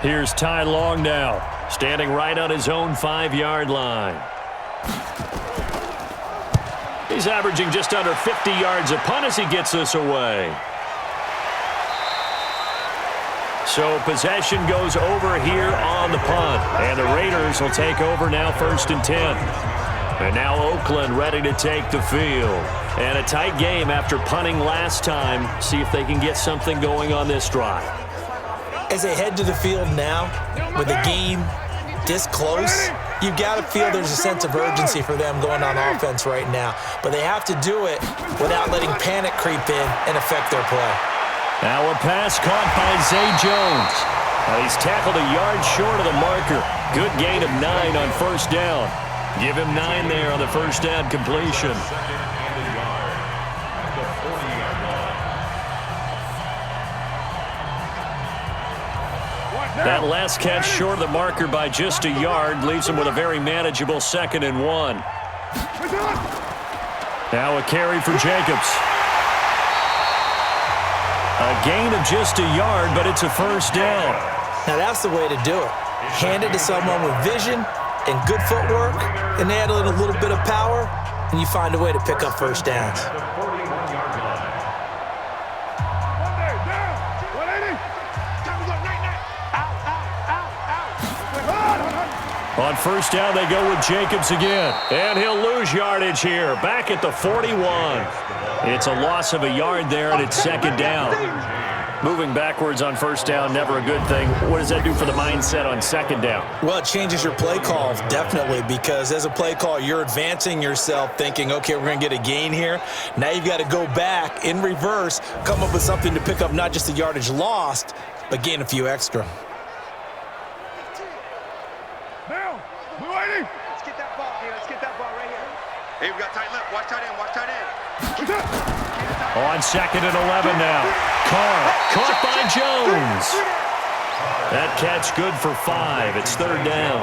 Here's Ty Long now, standing right on his own 5-yard line. He's averaging just under 50 yards a punt as he gets this away. So possession goes over here on the punt, and the Raiders will take over now, 1st and 10. And now Oakland ready to take the field. And a tight game after punting last time. See if they can get something going on this drive. As they head to the field now, with the game this close, you've got to feel there's a sense of urgency for them going on offense right now. But they have to do it without letting panic creep in and affect their play. Now a pass caught by Zay Jones. Now he's tackled a yard short of the marker. Good gain of 9 on first down. Give him 9 there on the first down completion. That last catch short of the marker by just a yard leaves him with a very manageable 2nd and 1. Now a carry for Jacobs. A gain of just a yard, but it's a first down. Now that's the way to do it. Hand it to someone with vision and good footwork, and add a little bit of power, and you find a way to pick up first downs. On first down, they go with Jacobs again. And he'll lose yardage here, back at the 41. It's a loss of a yard there, and it's 2nd down. Moving backwards on first down, never a good thing. What does that do for the mindset on 2nd down? Well, it changes your play call, definitely, because as a play call, you're advancing yourself thinking, okay, we're going to get a gain here. Now you've got to go back in reverse, come up with something to pick up not just the yardage lost, but gain a few extra. Let's get that ball here. Let's get that ball right here. Hey, we got tight left. Watch tight end. Watch tight end. On 2nd and 11 now. Carr caught by Jones. That catch good for 5. It's 3rd down.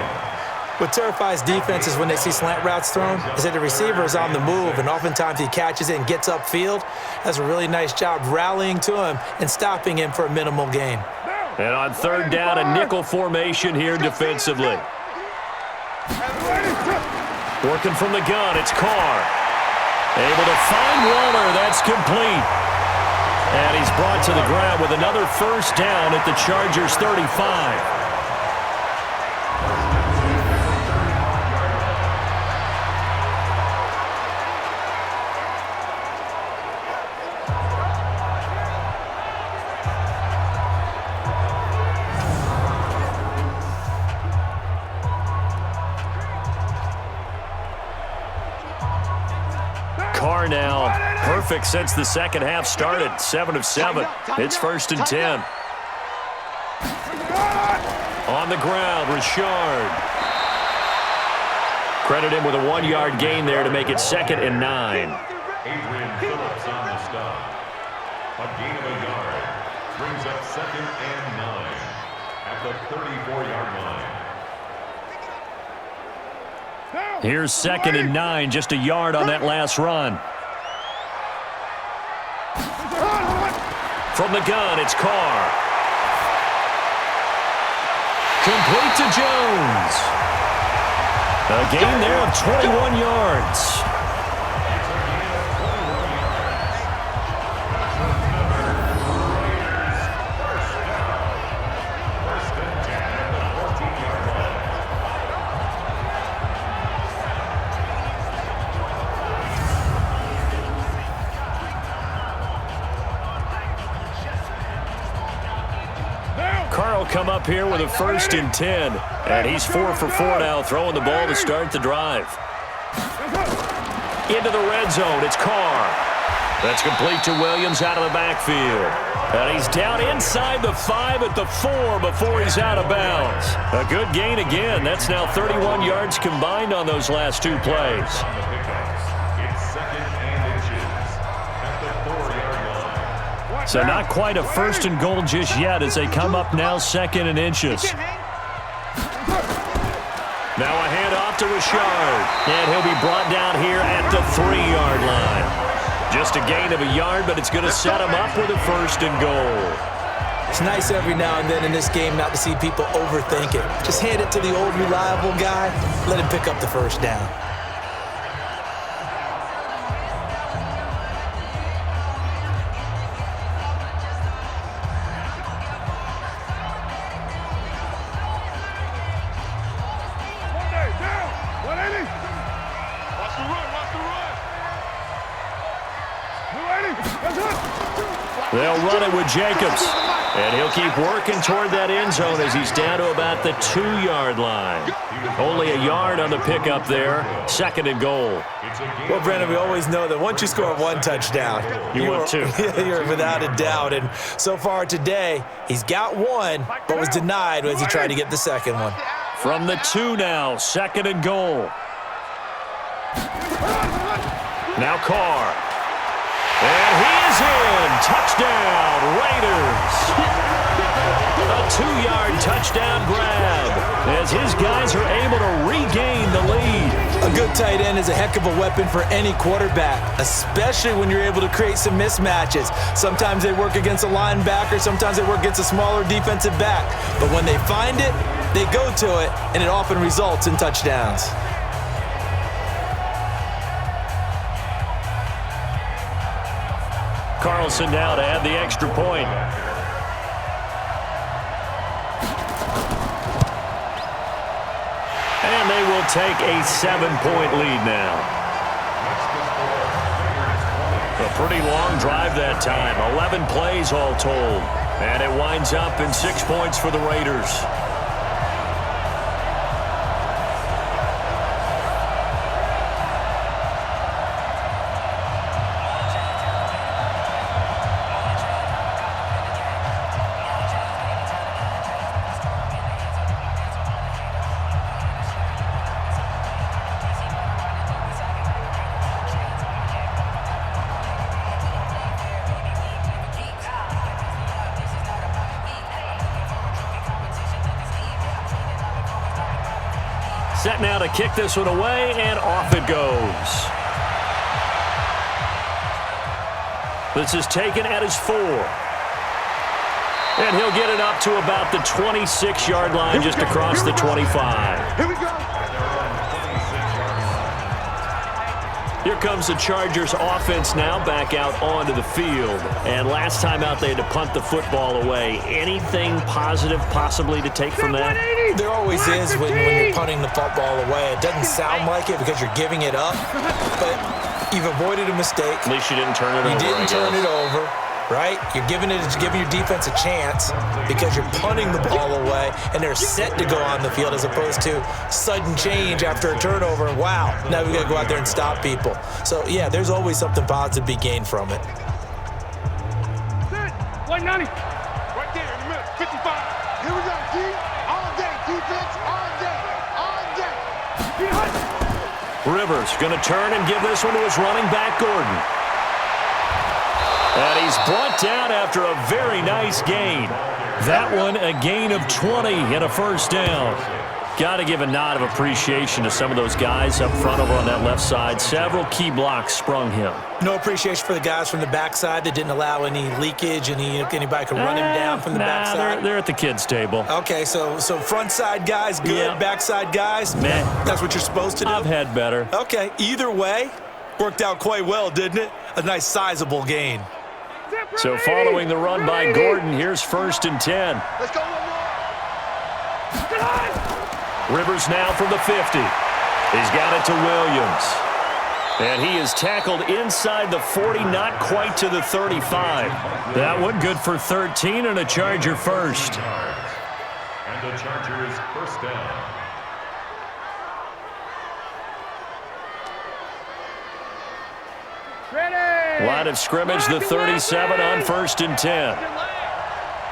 What terrifies defenses when they see slant routes thrown is that the receiver is on the move, and oftentimes he catches it and gets upfield. That's a really nice job rallying to him and stopping him for a minimal gain. And on 3rd down, a nickel formation here defensively. Working from the gun, it's Carr. Able to find Waller. That's complete. And he's brought to the ground with another first down at the Chargers' 35. Carr now perfect since the second half started. 7 of 7. It's 1st and 10. On the ground, Richard. Credit him with a 1-yard gain there to make it 2nd and 9. Adrian Phillips on the stop. A gain of a yard. Brings up 2nd and 9 at the 34-yard line. Here's 2nd and 9, just a yard on that last run. From the gun, it's Carr. Complete to Jones. A gain there of 21 yards. Come up here with a 1st and 10. And he's 4 for 4 now, throwing the ball to start the drive. Into the red zone, it's Carr. That's complete to Williams out of the backfield. And he's down inside the 5 at the 4 before he's out of bounds. A good gain again. That's now 31 yards combined on those last 2 plays. It's 2nd and inches at the 4-yard line. So not quite a 1st and goal just yet as they come up now 2nd and inches. Now a handoff to Richard. And he'll be brought down here at the 3-yard line. Just a gain of a yard, but it's going to set him up with a 1st and goal. It's nice every now and then in this game not to see people overthink it. Just hand it to the old reliable guy. Let him pick up the 1st down. They'll run it with Jacobs. And he'll keep working toward that end zone as he's down to about the 2-yard line. Only a yard on the pickup there. 2nd and goal. Well, Brandon, we always know that once you score 1 touchdown, you want 2. You're without a doubt. And so far today, he's got 1, but was denied as he tried to get the 2nd one. From the 2 now, 2nd and goal. Now Carr. And he is in. Touchdown, Raiders. A 2-yard touchdown grab as his guys are able to regain the lead. A good tight end is a heck of a weapon for any quarterback, especially when you're able to create some mismatches. Sometimes they work against a linebacker, sometimes they work against a smaller defensive back. But when they find it, they go to it, and it often results in touchdowns. Carlson now to add the extra point. And they will take a 7-point lead now. A pretty long drive that time. 11 plays all told. And it winds up in 6 points for the Raiders. Set now to kick this one away, and off it goes. This is taken at his 4. And he'll get it up to about the 26-yard line, just across the 25. Here we go. Here comes the Chargers offense now back out onto the field. And last time out, they had to punt the football away. Anything positive possibly to take from that? There always is when you're punting the football away. It doesn't sound like it because you're giving it up, but you've avoided a mistake. At least you didn't turn it over. You didn't turn it over, right? You're giving your defense a chance because you're punting the ball away, and they're set to go on the field as opposed to sudden change after a turnover. And wow, now we got to go out there and stop people. So, yeah, there's always something positive to be gained from it. 190. Right there in the middle, 55. Here we go, D. All day, defense, all day, all day. Rivers going to turn and give this one to his running back, Gordon. And he's brought down after a very nice gain. That one a gain of 20 and a first down. Got to give a nod of appreciation to some of those guys up front over on that left side. Several key blocks sprung him. No appreciation for the guys from the backside that didn't allow any leakage, and anybody could run him down from the backside. They're at the kids' table. Okay, so front side guys good, yeah. Backside guys, man, that's what you're supposed to do? I've had better. Okay, either way, worked out quite well, didn't it? A nice sizable gain. So following the run by Gordon, here's 1st and 10. Let's go one more. Rivers now from the 50. He's got it to Williams. And he is tackled inside the 40, not quite to the 35. That one good for 13 and a Charger first. And the Chargers first down. Ready. Line of scrimmage, the 37 on 1st and 10.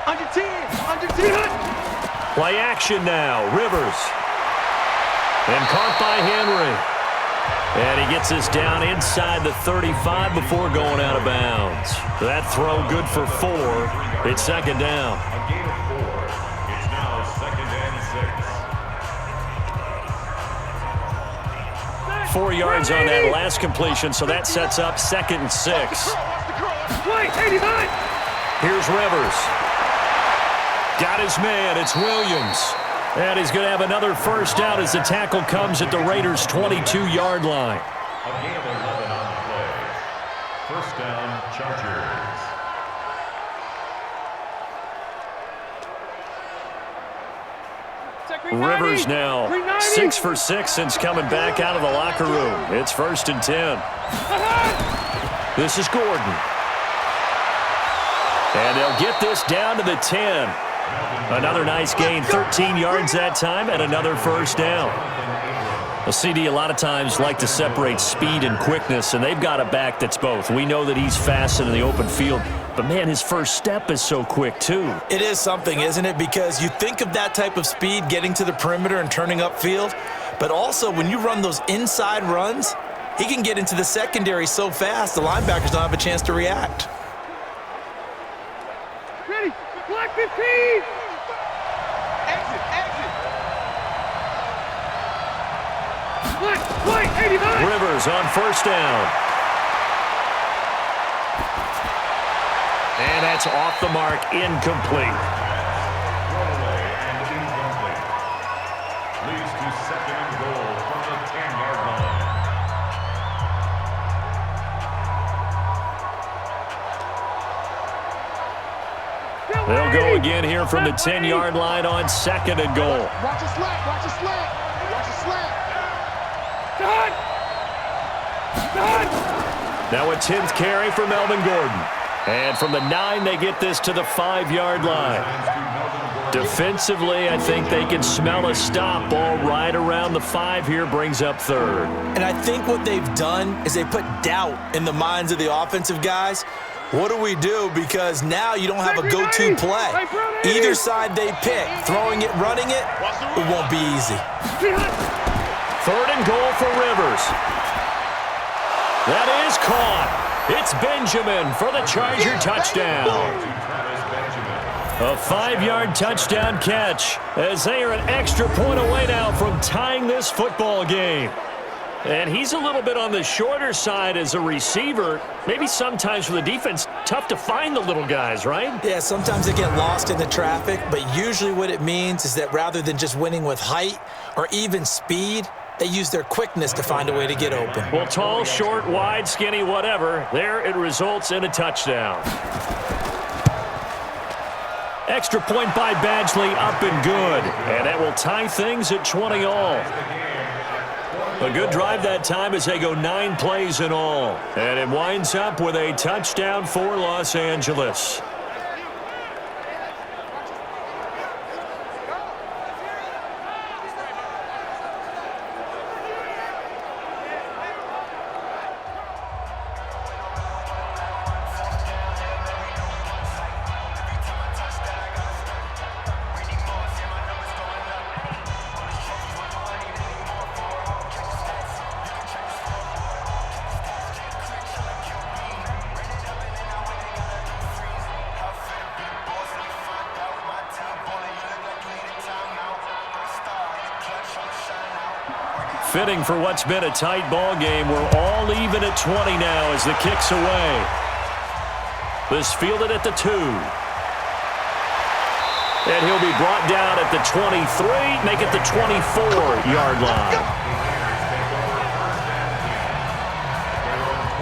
Under 10, under 10. Play action now, Rivers. And caught by Henry. And he gets this down inside the 35 before going out of bounds. That throw good for 4. It's 2nd down. A gain of 4. It's now 2nd and 6. 4 yards on that last completion, so that sets up 2nd and 6. Play, 89. Here's Rivers. Got his man, it's Williams. And he's going to have another first down as the tackle comes at the Raiders' 22-yard line. A gain of 11 on the play. First down, Chargers. Rivers now 6 for 6 since coming back out of the locker room. It's 1st and 10. This is Gordon. And they'll get this down to the 10. Another nice gain, 13 yards that time, and another first down. A CD a lot of times like to separate speed and quickness, and they've got a back that's both. We know that he's fast in the open field, but man, his first step is so quick too. It is something, isn't it? Because you think of that type of speed getting to the perimeter and turning upfield, but also when you run those inside runs, he can get into the secondary so fast the linebackers don't have a chance to react. Ready, block 15. Exit, exit. Play, 89. Rivers on first down. And that's off the mark, incomplete. Throwaway and incomplete. Leads to 2nd and goal from the 10-yard line. They'll go again here from the 10-yard line on 2nd and goal. Watch a slap, watch a slap, watch a slap. Done. Now a 10th carry for Melvin Gordon. And from the 9, they get this to the 5-yard line. Defensively, I think they can smell a stop. Ball right around the 5 here, brings up 3rd. And I think what they've done is they put doubt in the minds of the offensive guys. What do we do? Because now you don't have a go-to play. Either side they pick, throwing it, running it, it won't be easy. 3rd and goal for Rivers. That is caught. It's Benjamin for the Charger touchdown. A 5-yard touchdown catch as they are an extra point away now from tying this football game. And he's a little bit on the shorter side as a receiver. Maybe sometimes for the defense, tough to find the little guys, right? Yeah, sometimes they get lost in the traffic, but usually what it means is that rather than just winning with height or even speed, They use their quickness to find a way to get open. Well, tall, short, wide, skinny, whatever. There it results in a touchdown. Extra point by Badgley, up and good. And that will tie things at 20 all. A good drive that time as they go 9 plays in all. And it winds up with a touchdown for Los Angeles. Fitting for what's been a tight ball game. We're all even at 20 now as the kick's away. This fielded at the 2. And he'll be brought down at the 23, make it the 24-yard line.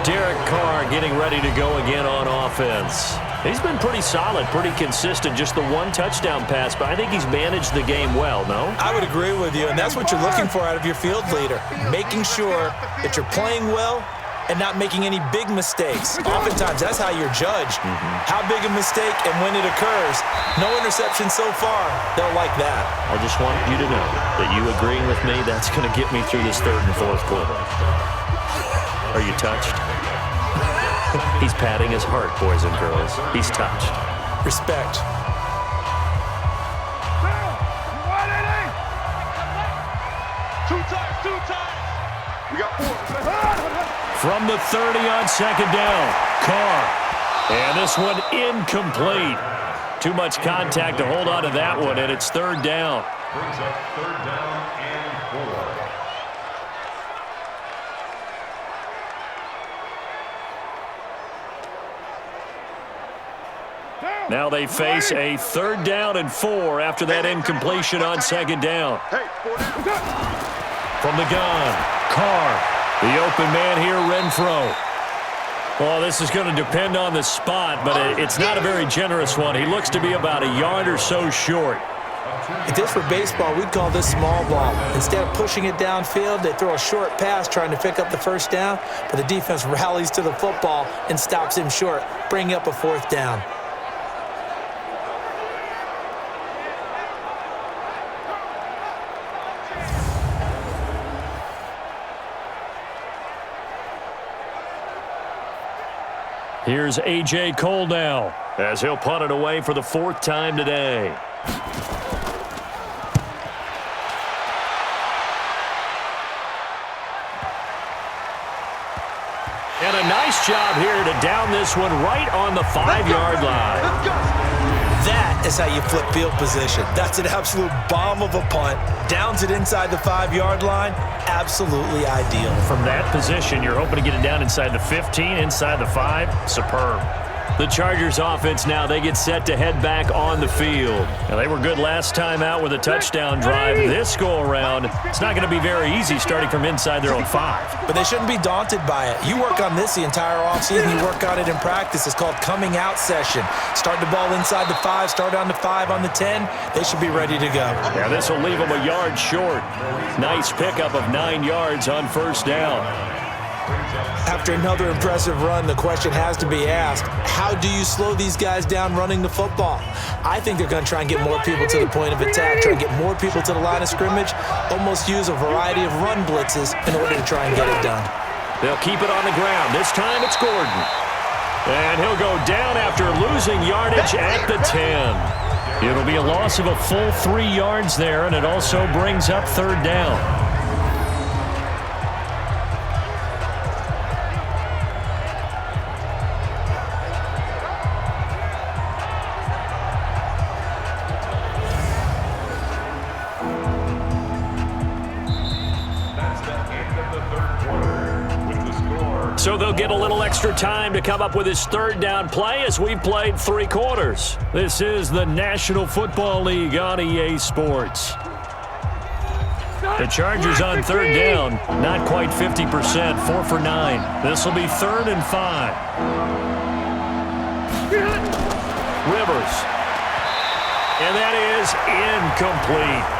Derek Carr getting ready to go again on offense. He's been pretty solid, pretty consistent, just the 1 touchdown pass, but I think he's managed the game well, no? I would agree with you, and that's what you're looking for out of your field leader, making sure that you're playing well and not making any big mistakes. Oftentimes, that's how you're judged. How big a mistake and when it occurs. No interception so far. They'll like that. I just want you to know that you agreeing with me, that's going to get me through this 3rd and 4th quarter. Are you touched? He's patting his heart, boys and girls. He's touched. Respect. Two times. We got 4. From the 30 on 2nd down, Carr. And this one incomplete. Too much contact to hold on to that one, and it's 3rd down. Brings up 3rd down and 4. Now they face a 3rd down and 4 after that incompletion on 2nd down. From the gun, Carr. The open man here, Renfro. Well, this is going to depend on the spot, but it's not a very generous one. He looks to be about a yard or so short. If this were baseball, we'd call this small ball. Instead of pushing it downfield, they throw a short pass trying to pick up the 1st down, but the defense rallies to the football and stops him short, bringing up a 4th down. Here's A.J. Cole now as he'll punt it away for the 4th time today. And a nice job here to down this one right on the 5-yard line. That is how you flip field position. That's an absolute bomb of a punt. Downs it inside the 5-yard line. Absolutely ideal. From that position, you're hoping to get it down inside the 15, inside the 5. Superb. The Chargers offense now, they get set to head back on the field. Now, they were good last time out with a touchdown drive. This go-around, it's not going to be very easy starting from inside their own 5. But they shouldn't be daunted by it. You work on this the entire offseason. You work on it in practice. It's called coming out session. Start the ball inside the 5, start on the 5, on the 10. They should be ready to go. Yeah, this will leave them a yard short. Nice pickup of 9 yards on 1st down. After another impressive run, the question has to be asked, how do you slow these guys down running the football? I think they're going to try and get more people to the point of attack, try and get more people to the line of scrimmage, almost use a variety of run blitzes in order to try and get it done. They'll keep it on the ground. This time it's Gordon. And he'll go down after losing yardage at the 10. It'll be a loss of a full 3 yards there, and it also brings up 3rd down. So they'll get a little extra time to come up with his 3rd down play as we've played 3 quarters. This is the National Football League on EA Sports. The Chargers on third down, not quite 50%, 4 for 9. This will be 3rd and 5. Rivers. And that is incomplete.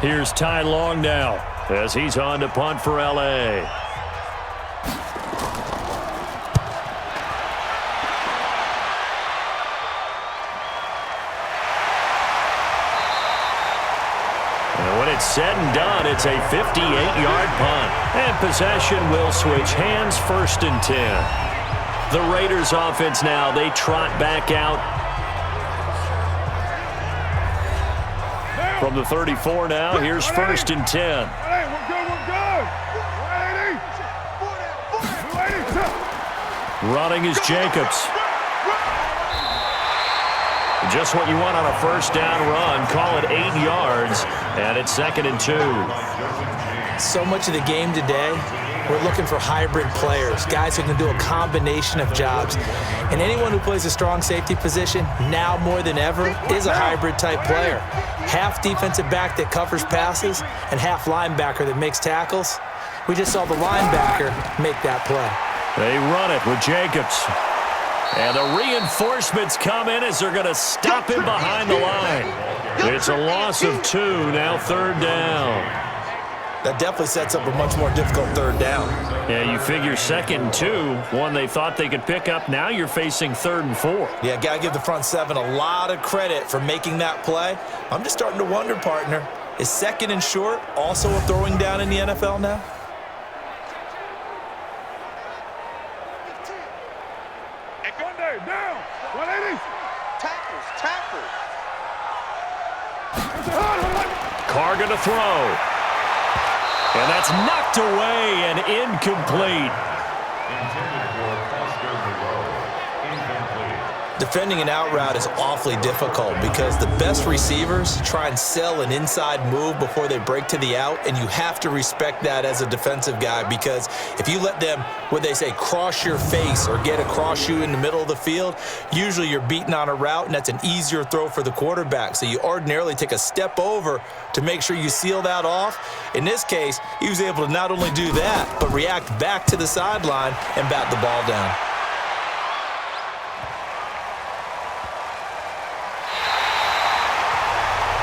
Here's Ty Long now as he's on to punt for L.A. And when it's said and done, it's a 58-yard punt. And possession will switch hands, 1st and 10. The Raiders offense now, they trot back out. From the 34 now, here's 1st and 10. Hey, we're good, we're good. 180. Running is Jacobs. Just what you want on a 1st down run. Call it 8 yards, and it's 2nd and 2. So much of the game today, we're looking for hybrid players, guys who can do a combination of jobs. And anyone who plays a strong safety position, now more than ever, is a hybrid-type player. Half defensive back that covers passes and half linebacker that makes tackles. We just saw the linebacker make that play. They run it with Jacobs. And the reinforcements come in as they're going to stop him behind the line. It's a loss of 2, now 3rd down. That definitely sets up a much more difficult 3rd down. Yeah, you figure 2nd and 2, one they thought they could pick up. Now you're facing 3rd and 4. Yeah, got to give the front 7 a lot of credit for making that play. I'm just starting to wonder, partner, is 2nd and short also a throwing down in the NFL now? Down. 180. Tackles. Carr going to throw. And that's knocked away and incomplete. Defending an out route is awfully difficult because the best receivers try and sell an inside move before they break to the out, and you have to respect that as a defensive guy, because if you let them, what they say, cross your face or get across you in the middle of the field, usually you're beaten on a route, and that's an easier throw for the quarterback. So you ordinarily take a step over to make sure you seal that off. In this case, he was able to not only do that, but react back to the sideline and bat the ball down.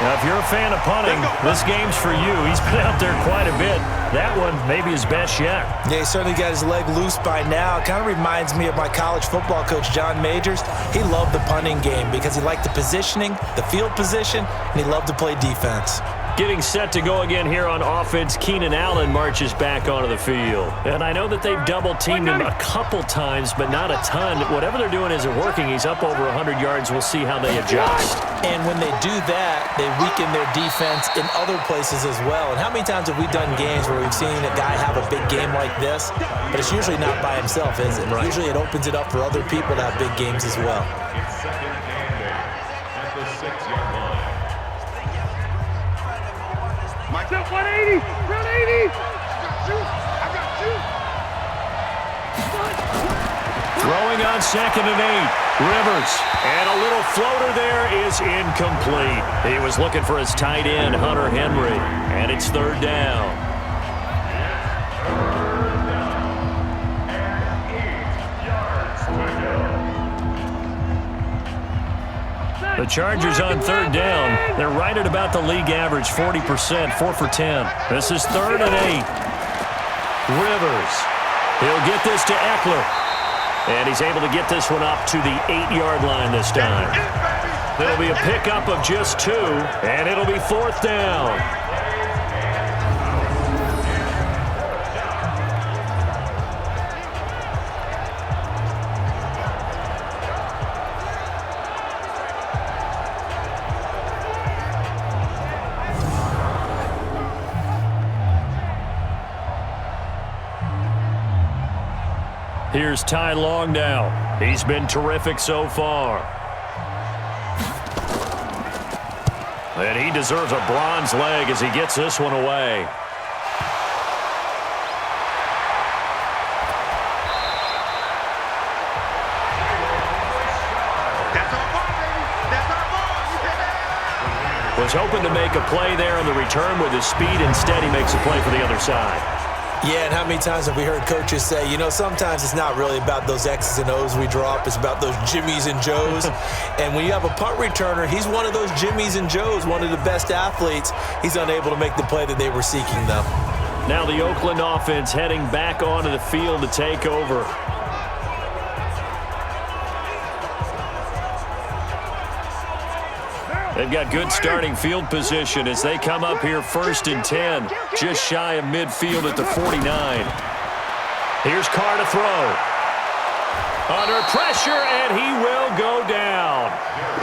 Now, if you're a fan of punting, this game's for you. He's been out there quite a bit. That one, maybe his best yet. Yeah, he certainly got his leg loose by now. It kind of reminds me of my college football coach, John Majors. He loved the punting game because he liked the positioning, the field position, and he loved to play defense. Getting set to go again here on offense, Keenan Allen marches back onto the field. And I know that they've double-teamed him a couple times, but not a ton. Whatever they're doing isn't working. He's up over 100 yards. We'll see how they adjust. And when they do that, they weaken their defense in other places as well. And how many times have we done games where we've seen a guy have a big game like this, but it's usually not by himself, is it? Right. Usually it opens it up for other people to have big games as well. It's 2nd and 8 at the 6-yard line. Mike up 180. 180. I got you. Throwing on 2nd and 8. Rivers. And a little floater there is incomplete. He was looking for his tight end, Hunter Henry. And it's 3rd down. The Chargers on 3rd down. They're right at about the league average, 40%, 4 for 10. This is 3rd and 8. Rivers. He'll get this to Eckler. And he's able to get this one up to the 8-yard line this time. There'll be a pickup of just 2, and it'll be 4th down. Here's Ty Long now. He's been terrific so far. And he deserves a bronze leg as he gets this one away. Was hoping to make a play there on the return with his speed. Instead, he makes a play for the other side. Yeah, and how many times have we heard coaches say, you know, sometimes it's not really about those X's and O's we draw up. It's about those Jimmies and Joes. And when you have a punt returner, he's one of those Jimmies and Joes, one of the best athletes. He's unable to make the play that they were seeking, though. Now the Oakland offense heading back onto the field to take over. They've got good starting field position as they come up here 1st and 10, just shy of midfield at the 49. Here's Carr to throw. Under pressure, and he will go down.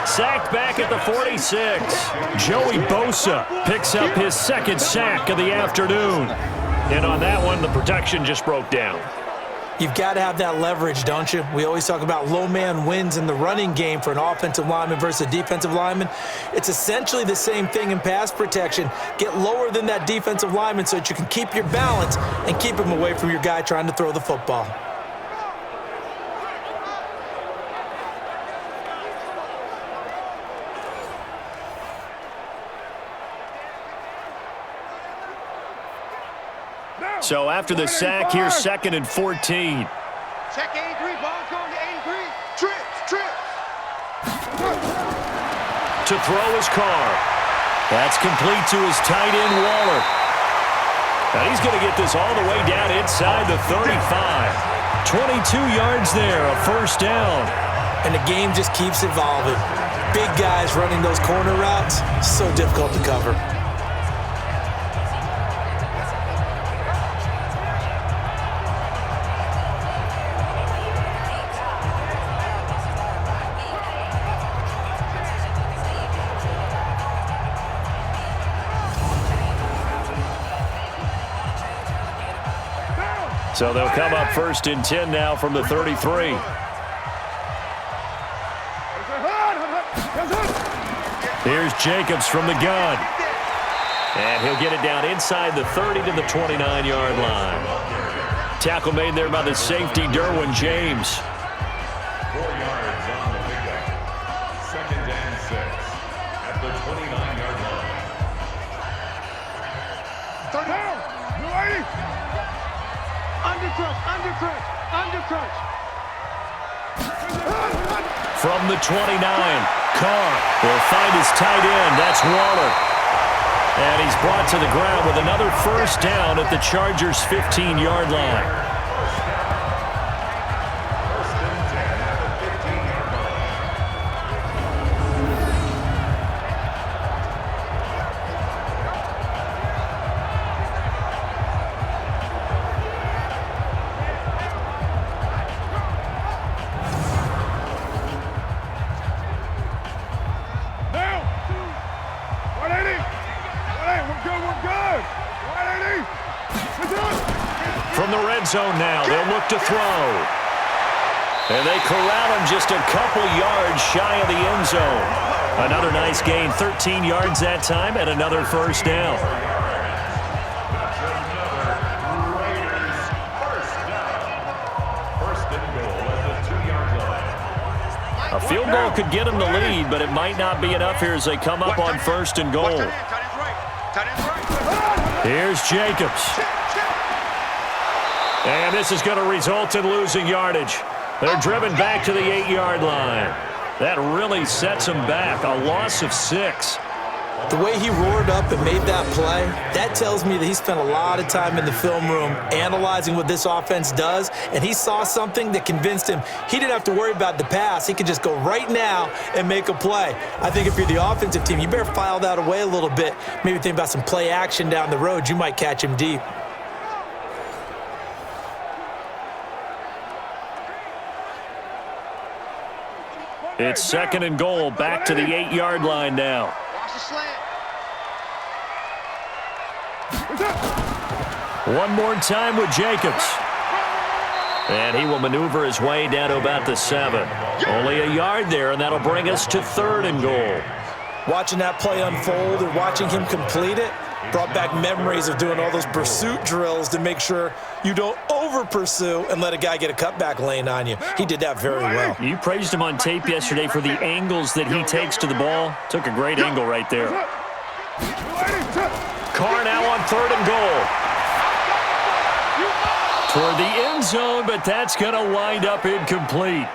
Sacked back at the 46. Joey Bosa picks up his 2nd sack of the afternoon. And on that one, the protection just broke down. You've got to have that leverage, don't you? We always talk about low man wins in the running game for an offensive lineman versus a defensive lineman. It's essentially the same thing in pass protection. Get lower than that defensive lineman so that you can keep your balance and keep him away from your guy trying to throw the football. So after the sack, here's 2nd and 14. Check 83, ball's going to 83. Trips. To throw his Carr. That's complete to his tight end, Waller. And he's going to get this all the way down inside the 35. 22 yards there, a 1st down. And the game just keeps evolving. Big guys running those corner routes, so difficult to cover. So they'll come up 1st and 10 now from the 33. Here's Jacobs from the gun. And he'll get it down inside the 30 to the 29-yard line. Tackle made there by the safety, Derwin James. 4 yards on the pickup. 2nd and 6 at the 29-yard line. Third down. 280. Undercrunch. From the 29, Carr will find his tight end. That's Waller. And he's brought to the ground with another 1st down at the Chargers' 15-yard line. Zone now. They'll look to throw. And they corral him just a couple yards shy of the end zone. Another nice gain, 13 yards that time, and another 1st down. A field goal could get him the lead, but it might not be enough here as they come up on 1st and goal. Here's Jacobs. And this is going to result in losing yardage. They're driven back to the 8-yard line. That really sets them back. A loss of 6. The way he roared up and made that play, that tells me that he spent a lot of time in the film room analyzing what this offense does, and he saw something that convinced him he didn't have to worry about the pass. He could just go right now and make a play. I think if you're the offensive team, you better file that away a little bit. Maybe think about some play action down the road. You might catch him deep. It's 2nd and goal, back to the 8-yard line now. Watch the slant. One more time with Jacobs. And he will maneuver his way down to about the 7. Only a yard there, and that'll bring us to 3rd and goal. Watching that play unfold and watching him complete it brought back memories of doing all those pursuit drills to make sure you don't over-pursue and let a guy get a cutback lane on you. He did that very well. You praised him on tape yesterday for the angles that he takes to the ball. Took a great angle right there. Carr now on 3rd and goal. Toward the end zone, but that's going to wind up incomplete.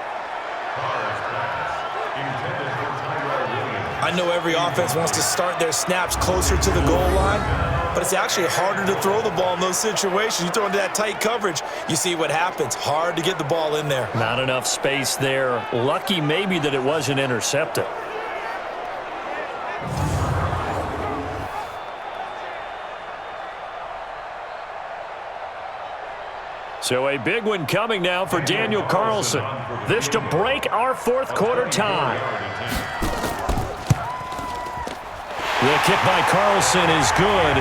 I know every offense wants to start their snaps closer to the goal line, but it's actually harder to throw the ball in those situations. You throw into that tight coverage, you see what happens. Hard to get the ball in there. Not enough space there. Lucky maybe that it wasn't intercepted. So a big one coming now for Daniel Carlson. This to break our 4th quarter tie. The kick by Carlson is good.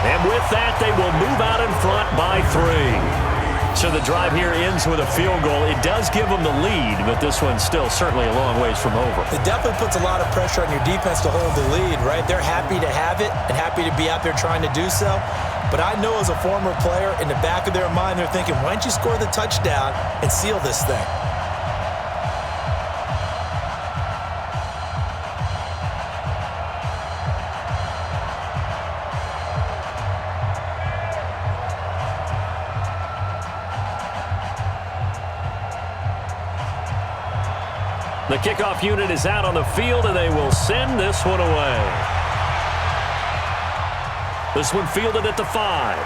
And with that, they will move out in front by 3. So the drive here ends with a field goal. It does give them the lead, but this one's still certainly a long ways from over. It definitely puts a lot of pressure on your defense to hold the lead, right? They're happy to have it and happy to be out there trying to do so. But I know as a former player, in the back of their mind, they're thinking, why don't you score the touchdown and seal this thing? The kickoff unit is out on the field, and they will send this one away. This one fielded at the 5.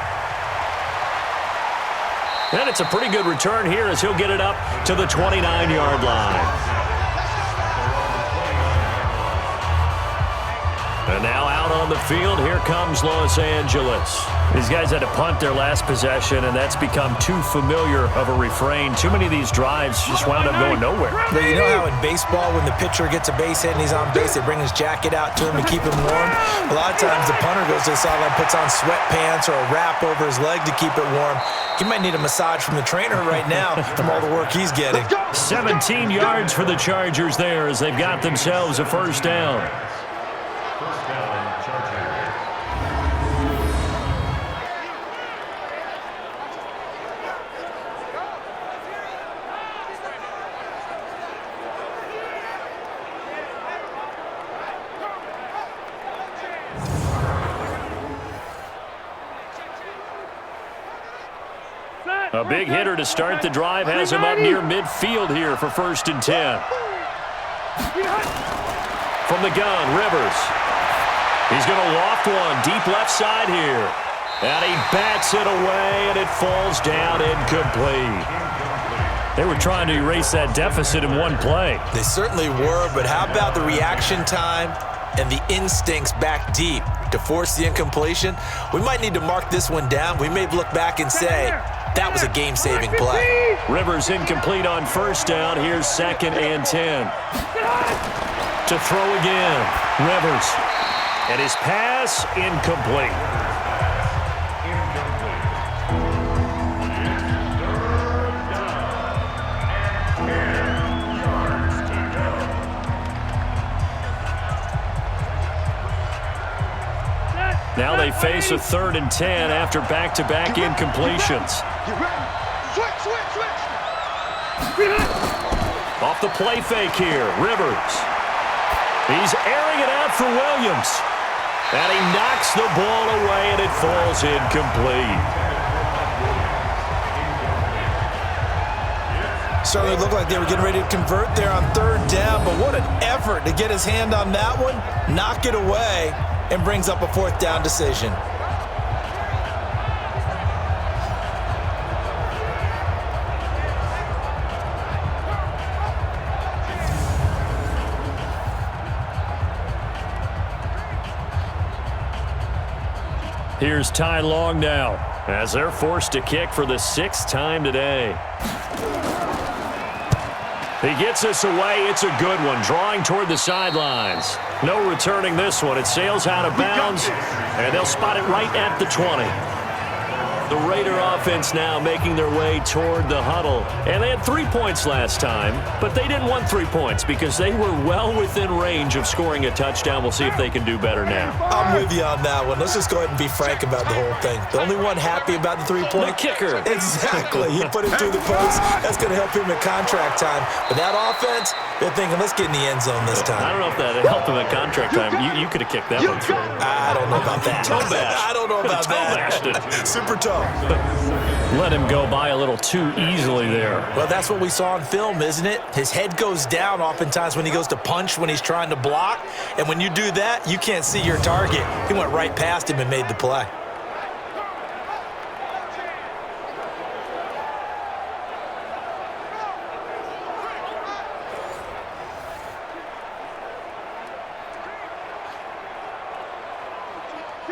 And it's a pretty good return here as he'll get it up to the 29-yard line. And now out on the field, here comes Los Angeles. These guys had to punt their last possession, and that's become too familiar of a refrain. Too many of these drives just wound up going nowhere. But you know how in baseball, when the pitcher gets a base hit and he's on base, they bring his jacket out to him to keep him warm? A lot of times the punter goes to the sideline, puts on sweatpants or a wrap over his leg to keep it warm. He might need a massage from the trainer right now from all the work he's getting. 17 yards for the Chargers there as they've got themselves a first down. A big hitter to start the drive has him up near midfield here for 1st and 10. From the gun, Rivers. He's going to loft one deep left side here. And he bats it away, and it falls down incomplete. They were trying to erase that deficit in one play. They certainly were, but how about the reaction time and the instincts back deep to force the incompletion? We might need to mark this one down. We may look back and say, that was a game-saving play. Rivers incomplete on 1st down. Here's 2nd and 10. To throw again. Rivers. And his pass incomplete. Now they face a 3rd and 10 after back-to-back incompletions. Off the play fake here, Rivers. He's airing it out for Williams. And he knocks the ball away, and it falls incomplete. Certainly looked like they were getting ready to convert there on 3rd down, but what an effort to get his hand on that one, knock it away, and brings up a 4th down decision. Here's Ty Long now as they're forced to kick for the 6th time today. He gets this away. It's a good one, drawing toward the sidelines. No returning this one. It sails out of bounds, and they'll spot it right at the 20. The Raider offense now making their way toward the huddle. And they had 3 points last time, but they didn't want 3 points because they were well within range of scoring a touchdown. We'll see if they can do better now. I'm with you on that one. Let's just go ahead and be frank about the whole thing. The only one happy about the 3-point? The kicker. Exactly. He put it through the post. That's going to help him in contract time. But that offense, they're thinking, let's get in the end zone this time. I don't know if that helped him in contract time. You could have kicked that one through. I don't know about that. I don't know about that. Super tough. Let him go by a little too easily there. Well, that's what we saw on film, isn't it? His head goes down oftentimes when he goes to punch, when he's trying to block. And when you do that, you can't see your target. He went right past him and made the play.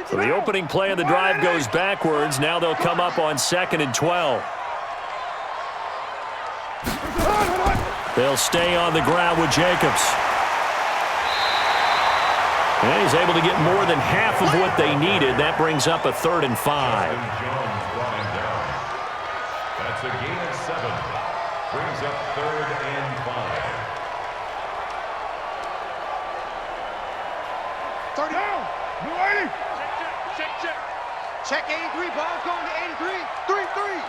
So the opening play of the drive goes backwards. Now they'll come up on 2nd and 12. They'll stay on the ground with Jacobs. And he's able to get more than half of what they needed. That brings up a 3rd and 5. That's a gain of 7. Brings up 3rd and 5. 30 down. Blue 80. Check 83, ball going to 83. 3-3.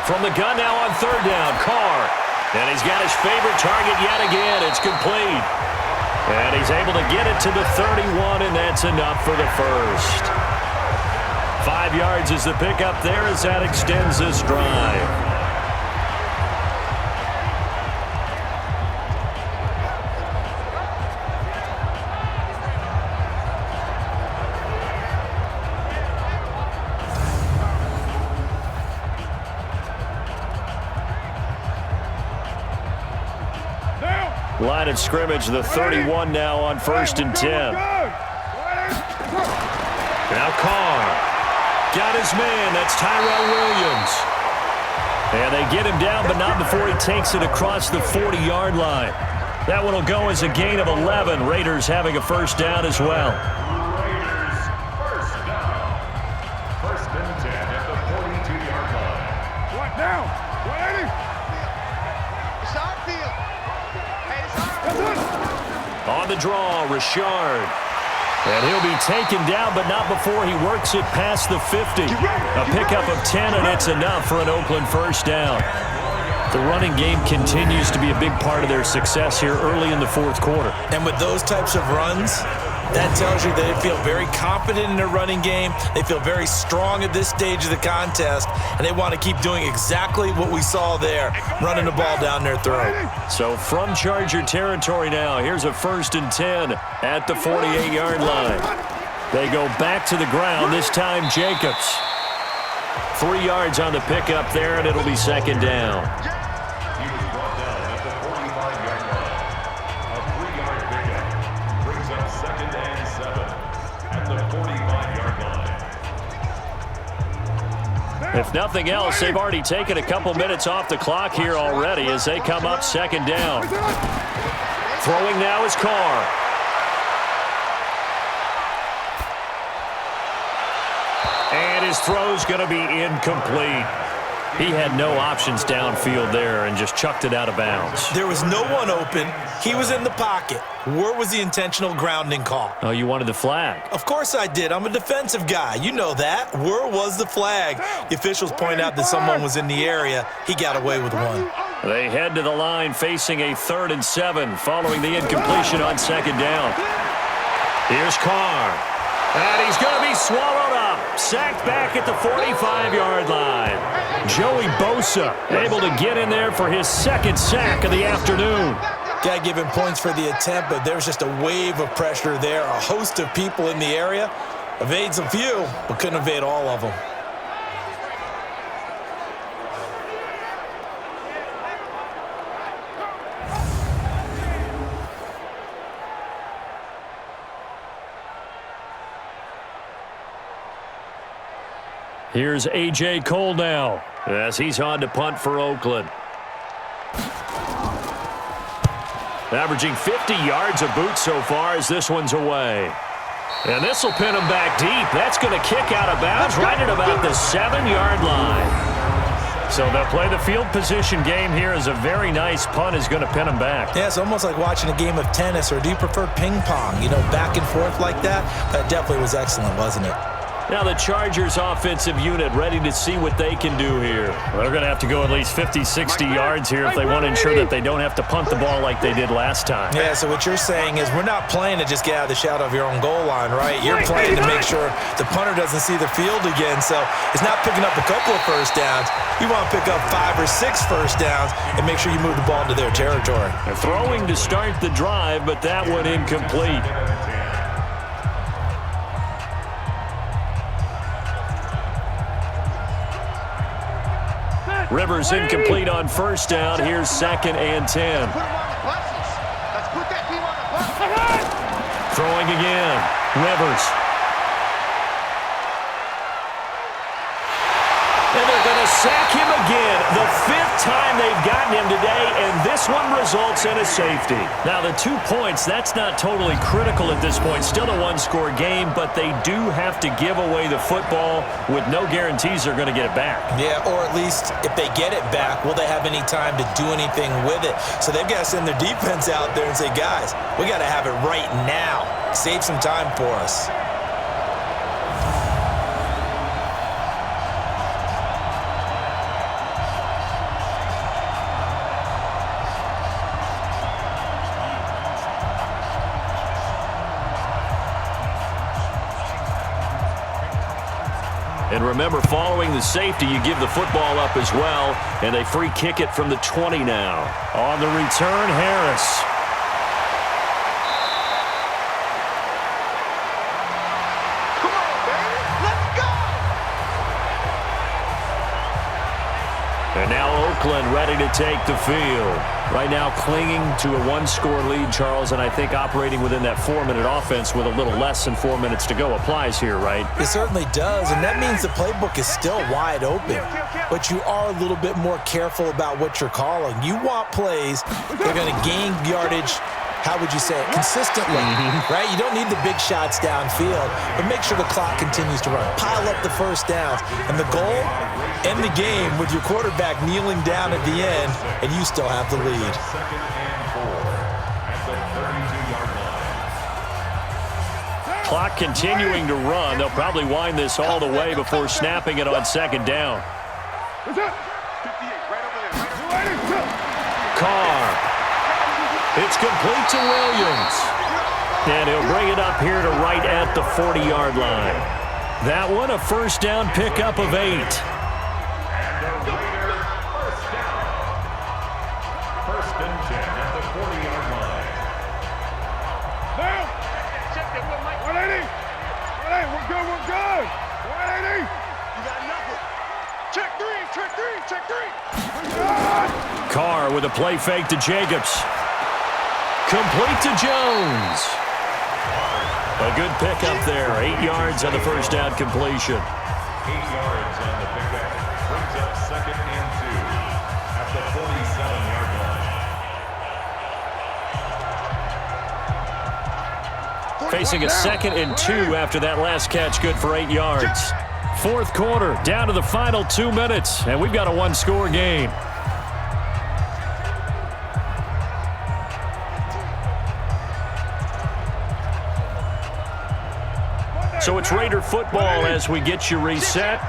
From the gun now on 3rd down, Carr. And he's got his favorite target yet again. It's complete. And he's able to get it to the 31, and that's enough for the first. 5 yards is the pickup there as that extends this drive. Line of scrimmage, the 31 now on 1st and 10. Now Carr. Got his man. That's Tyrell Williams. And they get him down, but not before he takes it across the 40-yard line. That one will go as a gain of 11. Raiders having a 1st down as well. Raiders 1st down. 1st and 10 at the 42-yard line. What now? 180. It's our field. Hey, it's our On the draw, Richard. And he'll be taken down, but not before he works it past the 50. A pickup of 10, and it's enough for an Oakland 1st down. The running game continues to be a big part of their success here early in the 4th quarter. And with those types of runs, that tells you that they feel very confident in their running game. They feel very strong at this stage of the contest, and they want to keep doing exactly what we saw there, running the ball down their throat. So from Charger territory now, here's a 1st and 10 at the 48-yard line. They go back to the ground, this time Jacobs. 3 yards on the pickup there, and it'll be 2nd down. He was brought down at the 45-yard line. A 3-yard pickup brings up 2nd and 7 at the 45-yard line. If nothing else, they've already taken a couple minutes off the clock here already as they come up 2nd down. Throwing now is Carr. And his throw's going to be incomplete. He had no options downfield there and just chucked it out of bounds. There was no one open. He was in the pocket. Where was the intentional grounding call? Oh, you wanted the flag. Of course I did. I'm a defensive guy. You know that. Where was the flag? The officials point out that someone was in the area. He got away with one. They head to the line facing a 3rd and 7 following the incompletion on 2nd down. Here's Carr. And he's going to be swallowed up. Sacked back at the 45-yard line. Joey Bosa able to get in there for his 2nd sack of the afternoon. Got to give him points for the attempt, but there's just a wave of pressure there. A host of people in the area. Evades a few, but couldn't evade all of them. Here's A.J. Cole now as he's on to punt for Oakland. Averaging 50 yards a boot so far as this one's away. And this will pin him back deep. That's going to kick out of bounds right at about the 7-yard line. So they'll play the field position game here as a very nice punt is going to pin him back. Yeah, it's almost like watching a game of tennis, or do you prefer ping pong? You know, back and forth like that? That definitely was excellent, wasn't it? Now the Chargers offensive unit ready to see what they can do here. Well, they're going to have to go at least 50, 60 yards here if they want to ensure that they don't have to punt the ball like they did last time. Yeah, so what you're saying is we're not playing to just get out of the shadow of your own goal line, right? You're playing to make sure the punter doesn't see the field again. So it's not picking up a couple of first downs. You want to pick up 5 or 6 first downs and make sure you move the ball into their territory. They're throwing to start the drive, but that one incomplete. Rivers incomplete on first down. Here's 2nd and 10. Put him on the buses. Let's put that team on the bus. Throwing again. Rivers. And they're going to sack him again. The 5th time they've gotten him today, and this one results in a safety. Now, the 2 points, that's not totally critical at this point. Still a one-score game, but they do have to give away the football with no guarantees they're going to get it back. Yeah, or at least if they get it back, will they have any time to do anything with it? So they've got to send their defense out there and say, guys, we got to have it right now. Save some time for us. And remember, following the safety, you give the football up as well, and they free kick it from the 20 now. On the return, Harris. Come on, baby. Let's go. And now Oakland ready to take the field. Right now clinging to a one-score lead, Charles, and I think operating within that 4-minute offense with a little less than 4 minutes to go applies here, right? It certainly does, and that means the playbook is still wide open. But you are a little bit more careful about what you're calling. You want plays that are going to gain yardage, how would you say it, consistently, right? You don't need the big shots downfield, but make sure the clock continues to run. Pile up the first downs. And the goal, end the game with your quarterback kneeling down at the end, and you still have the lead. 2nd and 4 at the 32-yard line. Clock continuing to run. They'll probably wind this all the way before snapping it on 2nd down. Carr. It's complete to Williams. And he'll bring it up here to right at the 40-yard line. That one a first down pickup of 8. And the Raiders first down. 1st and 10 at the 40-yard line. Now. 180. 180. We're good. We're good. 180. You got nothing. Check 3. Check 3. Check 3. Carr with a play fake to Jacobs. Complete to Jones. A good pickup there. 8 yards on the first down completion. 8 yards on the pickup. Brings up 2nd and 2 at the 47-yard line. Facing a 2nd and 2 after that last catch, good for 8 yards. 4th quarter, down to the final 2 minutes, and we've got a one-score game. So it's Raider football as we get you reset.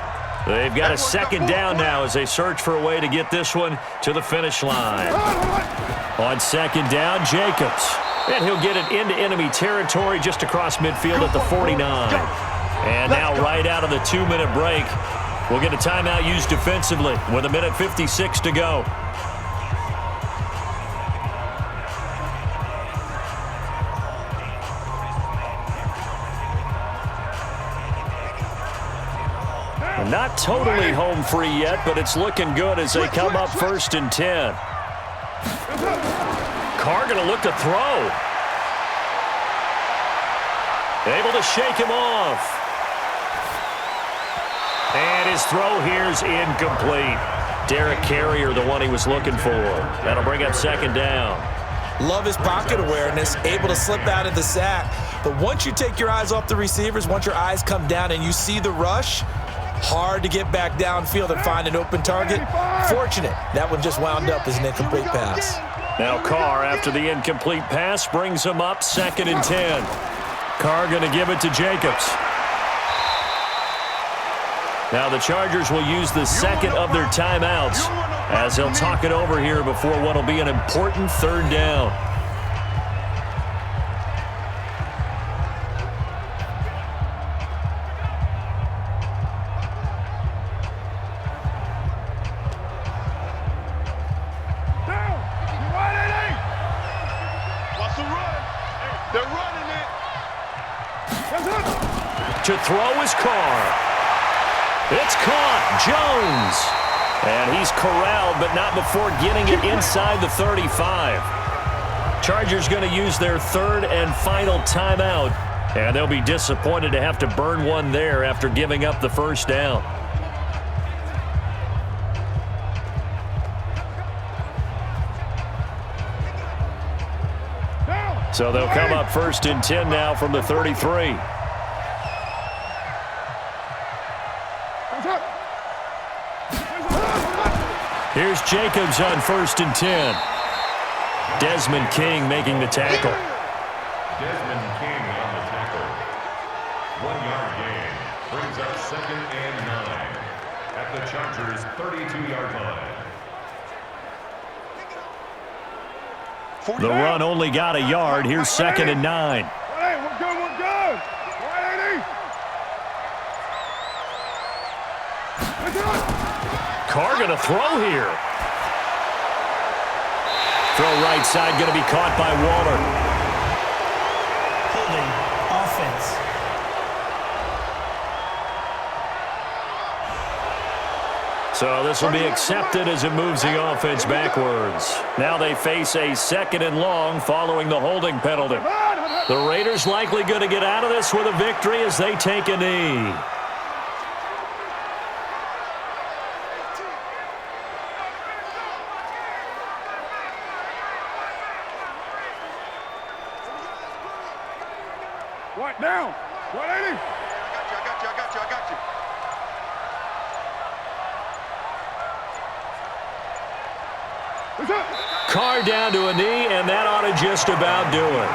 They've got a 2nd down now as they search for a way to get this one to the finish line. On 2nd down, Jacobs. And he'll get it into enemy territory just across midfield at the 49. And now right out of the 2-minute break, we'll get a timeout used defensively with 1:56 to go. Not totally home free yet, but it's looking good as they come up 1st and 10. Carr going to look to throw. Able to shake him off. And his throw here's incomplete. Derek Carrier, the one he was looking for. That'll bring up 2nd down. Love his pocket awareness, able to slip out of the sack. But once you take your eyes off the receivers, once your eyes come down and you see the rush, hard to get back downfield and find an open target. Fortunate, that one just wound up as an incomplete pass. Now Carr, after the incomplete pass, brings him up 2nd and 10. Carr going to give it to Jacobs. Now the Chargers will use the second of their timeouts as they'll talk it over here before what will be an important 3rd down. To throw is Carr. It's caught. Jones. And he's corralled, but not before getting it inside the 35. Chargers going to use their 3rd and final timeout, and they'll be disappointed to have to burn one there after giving up the 1st down. So they'll come up 1st and 10 now from the 33. Here's Jacobs on 1st and 10. Desmond King making the tackle. Desmond King on the tackle. 1-yard gain. Brings up 2nd and 9 at the Chargers' 32-yard line. The run only got a yard. Here's 2nd and 9. Hey, we're good, we're good. 180. Carr going to throw here. Throw right side going to be caught by Waller. Holding offense. So this will be accepted as it moves the offense backwards. Now they face a 2nd and long following the holding penalty. The Raiders likely going to get out of this with a victory as they take a knee. Right down. 180. I got you. Carr down to a knee, and that ought to just about do it.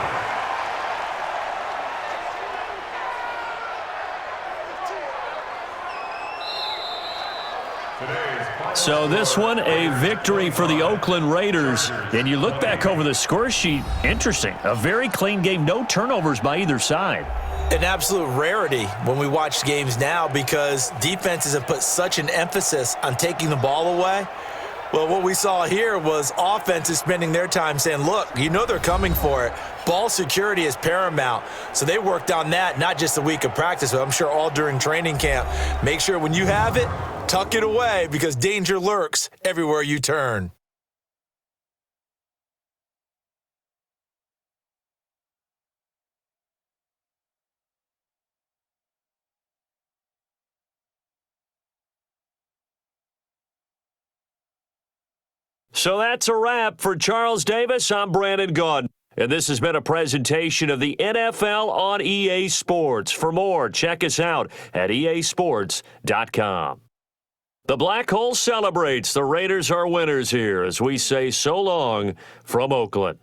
So this one, a victory for the Oakland Raiders. And you look back over the score sheet, interesting. A very clean game, no turnovers by either side. An absolute rarity when we watch games now because defenses have put such an emphasis on taking the ball away. Well, what we saw here was offenses spending their time saying, look, you know they're coming for it. Ball security is paramount. So they worked on that, not just a week of practice, but I'm sure all during training camp. Make sure when you have it, tuck it away because danger lurks everywhere you turn. So that's a wrap for Charles Davis. I'm Brandon Gaudin. And this has been a presentation of the NFL on EA Sports. For more, check us out at easports.com. The Black Hole celebrates. The Raiders are winners here as we say so long from Oakland.